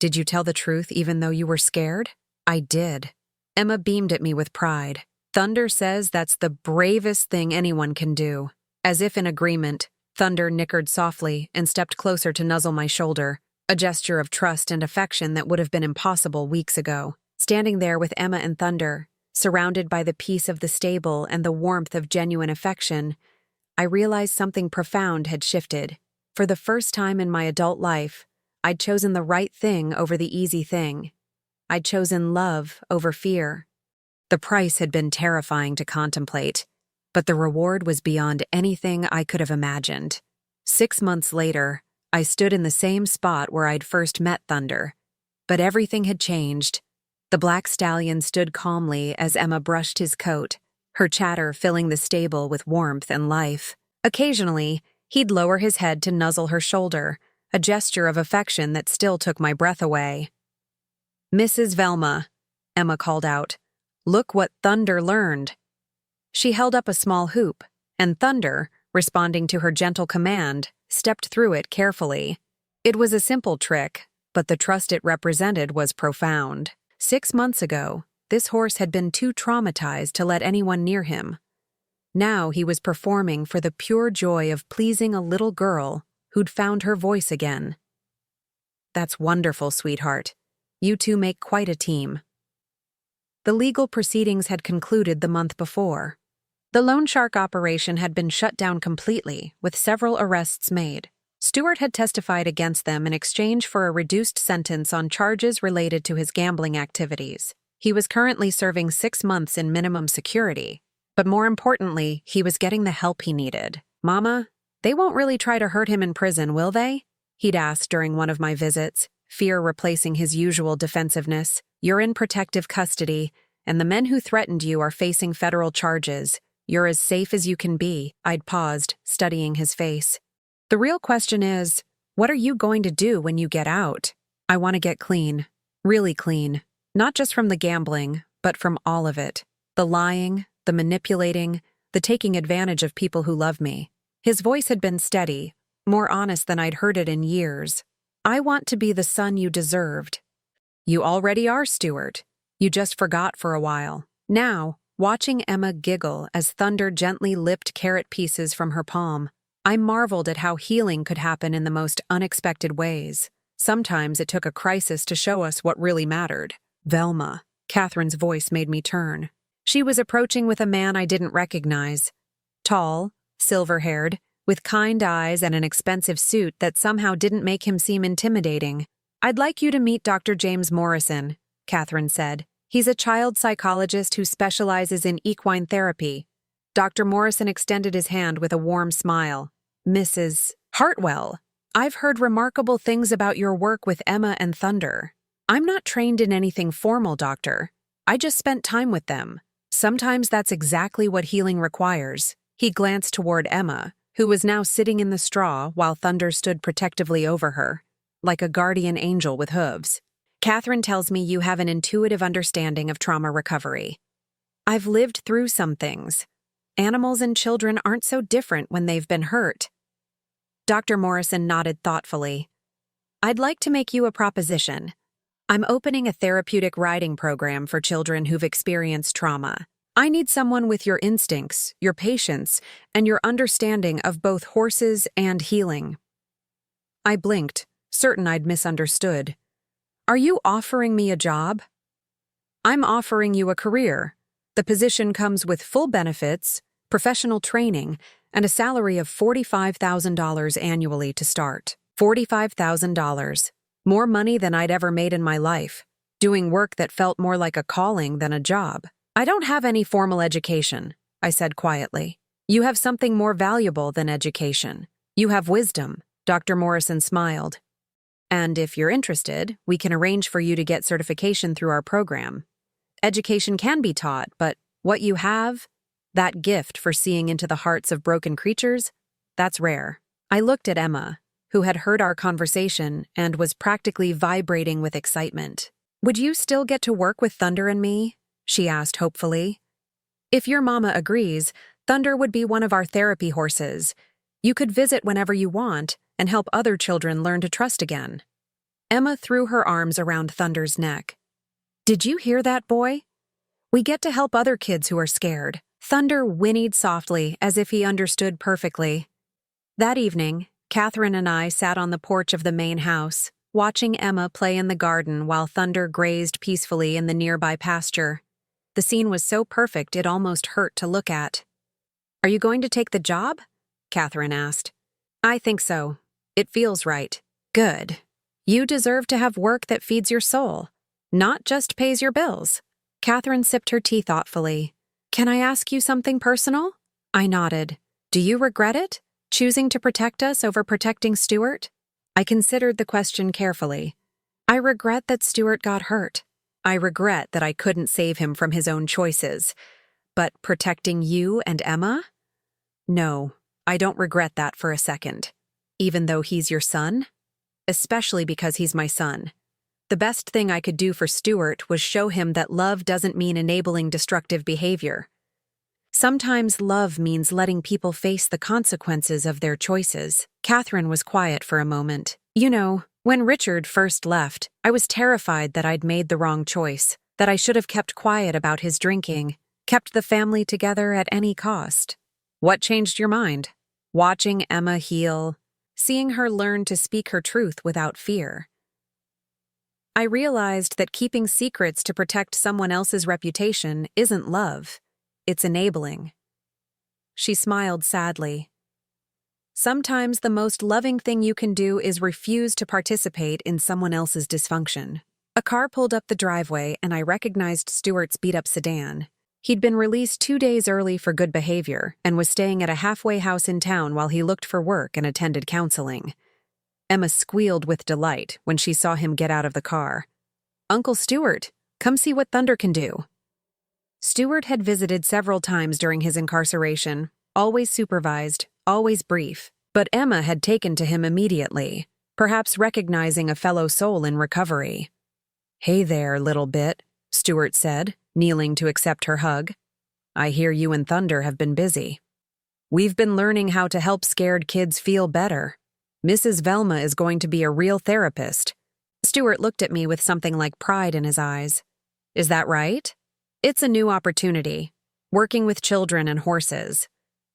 [SPEAKER 1] "Did you tell the truth even though you were scared?" "I did." Emma beamed at me with pride. "Thunder says that's the bravest thing anyone can do." As if in agreement, Thunder nickered softly and stepped closer to nuzzle my shoulder, a gesture of trust and affection that would have been impossible weeks ago. Standing there with Emma and Thunder, surrounded by the peace of the stable and the warmth of genuine affection, I realized something profound had shifted. For the first time in my adult life, I'd chosen the right thing over the easy thing. I'd chosen love over fear. The price had been terrifying to contemplate, but the reward was beyond anything I could have imagined. 6 months later, I stood in the same spot where I'd first met Thunder, but everything had changed. The black stallion stood calmly as Emma brushed his coat, her chatter filling the stable with warmth and life. Occasionally, he'd lower his head to nuzzle her shoulder, a gesture of affection that still took my breath away. "Mrs. Velma," Emma called out, "look what Thunder learned." She held up a small hoop, and Thunder, responding to her gentle command, stepped through it carefully. It was a simple trick, but the trust it represented was profound. 6 months ago, this horse had been too traumatized to let anyone near him. Now he was performing for the pure joy of pleasing a little girl who'd found her voice again. "That's wonderful, sweetheart. You two make quite a team." The legal proceedings had concluded the month before. The loan shark operation had been shut down completely, with several arrests made. Stuart had testified against them in exchange for a reduced sentence on charges related to his gambling activities. He was currently serving 6 months in minimum security, But more importantly, he was getting the help he needed. "Mama, they won't really try to hurt him in prison, will they?" he'd asked during one of my visits, fear replacing his usual defensiveness. "You're in protective custody, and the men who threatened you are facing federal charges. You're as safe as you can be." I'd paused, studying his face. "The real question is, what are you going to do when you get out?" "I want to get clean. Really clean. Not just from the gambling, but from all of it. The lying, the manipulating, the taking advantage of people who love me." His voice had been steady, more honest than I'd heard it in years. "I want to be the son you deserved." "You already are, Stuart. You just forgot for a while." Now, watching Emma giggle as Thunder gently lipped carrot pieces from her palm, I marveled at how healing could happen in the most unexpected ways. Sometimes it took a crisis to show us what really mattered. "Velma." Catherine's voice made me turn. She was approaching with a man I didn't recognize. Tall, silver-haired, with kind eyes and an expensive suit that somehow didn't make him seem intimidating. "I'd like you to meet Dr. James Morrison," Catherine said. "He's a child psychologist who specializes in equine therapy." Dr. Morrison extended his hand with a warm smile. "Mrs. Hartwell, I've heard remarkable things about your work with Emma and Thunder. I'm not trained in anything formal, doctor. I just spent time with them. Sometimes that's exactly what healing requires." He glanced toward Emma, who was now sitting in the straw while Thunder stood protectively over her, like a guardian angel with hooves. "Catherine tells me you have an intuitive understanding of trauma recovery. I've lived through some things. Animals and children aren't so different when they've been hurt." Dr. Morrison nodded thoughtfully. "I'd like to make you a proposition. I'm opening a therapeutic riding program for children who've experienced trauma. I need someone with your instincts, your patience, and your understanding of both horses and healing." I blinked, certain I'd misunderstood. "Are you offering me a job?" "I'm offering you a career. The position comes with full benefits, professional training, and a salary of $45,000 annually to start." $45,000. More money than I'd ever made in my life, doing work that felt more like a calling than a job. "I don't have any formal education," I said quietly. "You have something more valuable than education. You have wisdom." Dr. Morrison smiled. "And if you're interested, we can arrange for you to get certification through our program. Education can be taught, but what you have, that gift for seeing into the hearts of broken creatures, that's rare." I looked at Emma, who had heard our conversation and was practically vibrating with excitement. "Would you still get to work with Thunder and me?" she asked hopefully. "If your mama agrees, Thunder would be one of our therapy horses. You could visit whenever you want and help other children learn to trust again." Emma threw her arms around Thunder's neck. "Did you hear that, boy? We get to help other kids who are scared." Thunder whinnied softly as if he understood perfectly. That evening, Catherine and I sat on the porch of the main house, watching Emma play in the garden while Thunder grazed peacefully in the nearby pasture. The scene was so perfect it almost hurt to look at. "Are you going to take the job?" Catherine asked. "I think so. It feels right." "Good. You deserve to have work that feeds your soul, not just pays your bills." Catherine sipped her tea thoughtfully. "Can I ask you something personal?" I nodded. "Do you regret it? Choosing to protect us over protecting Stuart?" I considered the question carefully. "I regret that Stuart got hurt. I regret that I couldn't save him from his own choices. But protecting you and Emma? No, I don't regret that for a second. Even though he's your son? Especially because he's my son. The best thing I could do for Stuart was show him that love doesn't mean enabling destructive behavior. Sometimes love means letting people face the consequences of their choices." Catherine was quiet for a moment. "You know, when Richard first left, I was terrified that I'd made the wrong choice, that I should have kept quiet about his drinking, kept the family together at any cost." "What changed your mind?" "Watching Emma heal, seeing her learn to speak her truth without fear. I realized that keeping secrets to protect someone else's reputation isn't love. It's enabling." She smiled sadly. "Sometimes the most loving thing you can do is refuse to participate in someone else's dysfunction." A car pulled up the driveway and I recognized Stuart's beat-up sedan. He'd been released 2 days early for good behavior and was staying at a halfway house in town while he looked for work and attended counseling. Emma squealed with delight when she saw him get out of the car. "Uncle Stuart, come see what Thunder can do." Stuart had visited several times during his incarceration, always supervised, always brief, but Emma had taken to him immediately, perhaps recognizing a fellow soul in recovery. "Hey there, little bit," Stuart said, kneeling to accept her hug. "I hear you and Thunder have been busy. We've been learning how to help scared kids feel better. Mrs. Velma is going to be a real therapist." Stuart looked at me with something like pride in his eyes. "Is that right?" "It's a new opportunity, working with children and horses.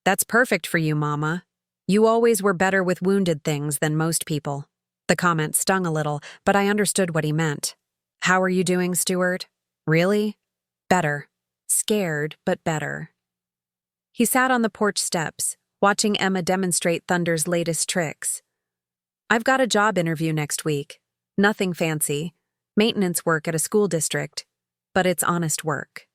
[SPEAKER 1] That's perfect for you, Mama. You always were better with wounded things than most people." The comment stung a little, but I understood what he meant. "How are you doing, Stuart?" "Really?" "Better. Scared, but better." He sat on the porch steps, watching Emma demonstrate Thunder's latest tricks. "I've got a job interview next week. Nothing fancy. Maintenance work at a school district. But it's honest work.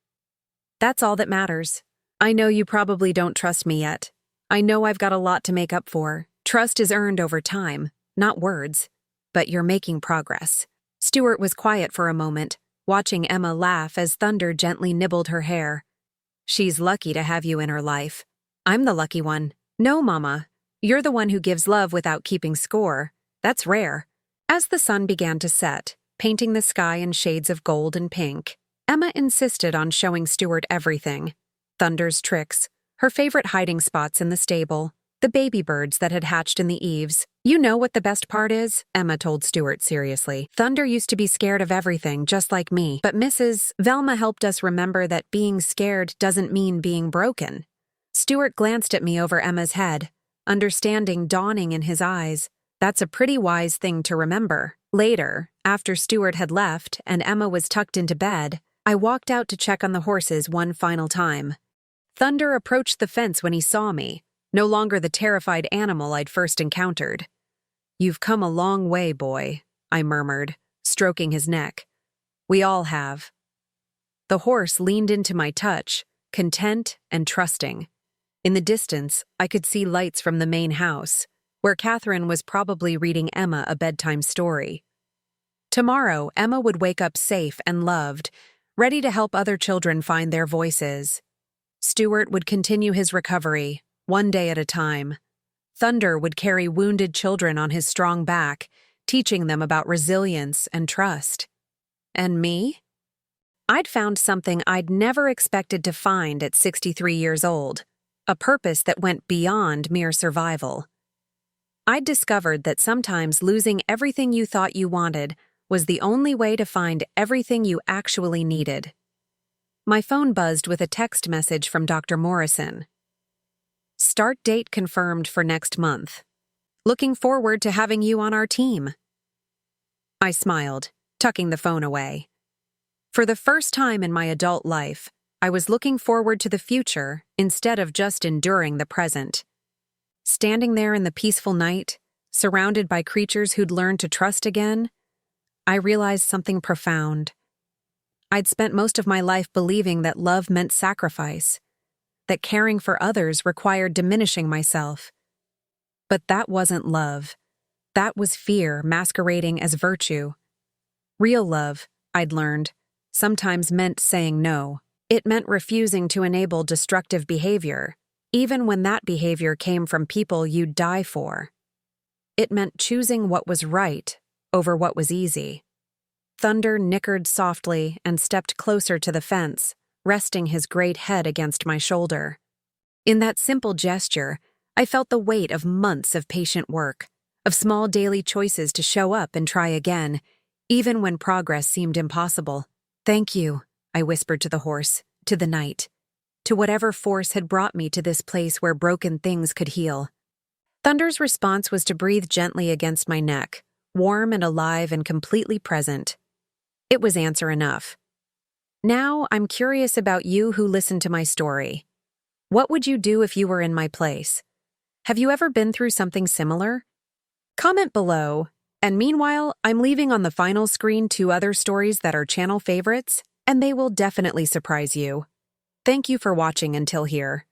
[SPEAKER 1] That's all that matters. I know you probably don't trust me yet. I know I've got a lot to make up for. Trust is earned over time, not words. But you're making progress." Stuart was quiet for a moment, watching Emma laugh as Thunder gently nibbled her hair. "She's lucky to have you in her life. I'm the lucky one." "No, Mama. You're the one who gives love without keeping score. That's rare." As the sun began to set, painting the sky in shades of gold and pink, Emma insisted on showing Stuart everything. Thunder's tricks, her favorite hiding spots in the stable, the baby birds that had hatched in the eaves. "You know what the best part is?" Emma told Stuart seriously. "Thunder used to be scared of everything, just like me. But Mrs. Velma helped us remember that being scared doesn't mean being broken." Stuart glanced at me over Emma's head, understanding dawning in his eyes. That's a pretty wise thing to remember. Later, after Stuart had left and Emma was tucked into bed, I walked out to check on the horses one final time. Thunder approached the fence when he saw me, no longer the terrified animal I'd first encountered. "You've come a long way, boy," I murmured, stroking his neck. "We all have." The horse leaned into my touch, content and trusting. In the distance, I could see lights from the main house, where Catherine was probably reading Emma a bedtime story. Tomorrow, Emma would wake up safe and loved, ready to help other children find their voices. Stuart would continue his recovery, one day at a time. Thunder would carry wounded children on his strong back, teaching them about resilience and trust. And me? I'd found something I'd never expected to find at 63 years old, a purpose that went beyond mere survival. I'd discovered that sometimes losing everything you thought you wanted was the only way to find everything you actually needed. My phone buzzed with a text message from Dr. Morrison. "Start date confirmed for next month. Looking forward to having you on our team." I smiled, tucking the phone away. For the first time in my adult life, I was looking forward to the future instead of just enduring the present. Standing there in the peaceful night, surrounded by creatures who'd learned to trust again, I realized something profound. I'd spent most of my life believing that love meant sacrifice, that caring for others required diminishing myself. But that wasn't love. That was fear masquerading as virtue. Real love, I'd learned, sometimes meant saying no. It meant refusing to enable destructive behavior, even when that behavior came from people you'd die for. It meant choosing what was right over what was easy. Thunder nickered softly and stepped closer to the fence, resting his great head against my shoulder. In that simple gesture, I felt the weight of months of patient work, of small daily choices to show up and try again, even when progress seemed impossible. "Thank you," I whispered to the horse, to the night, to whatever force had brought me to this place where broken things could heal. Thunder's response was to breathe gently against my neck, warm and alive and completely present. It was answer enough. Now I'm curious about you who listened to my story. What would you do if you were in my place? Have you ever been through something similar? Comment below. And meanwhile, I'm leaving on the final screen 2 other stories that are channel favorites, and they will definitely surprise you. Thank you for watching until here.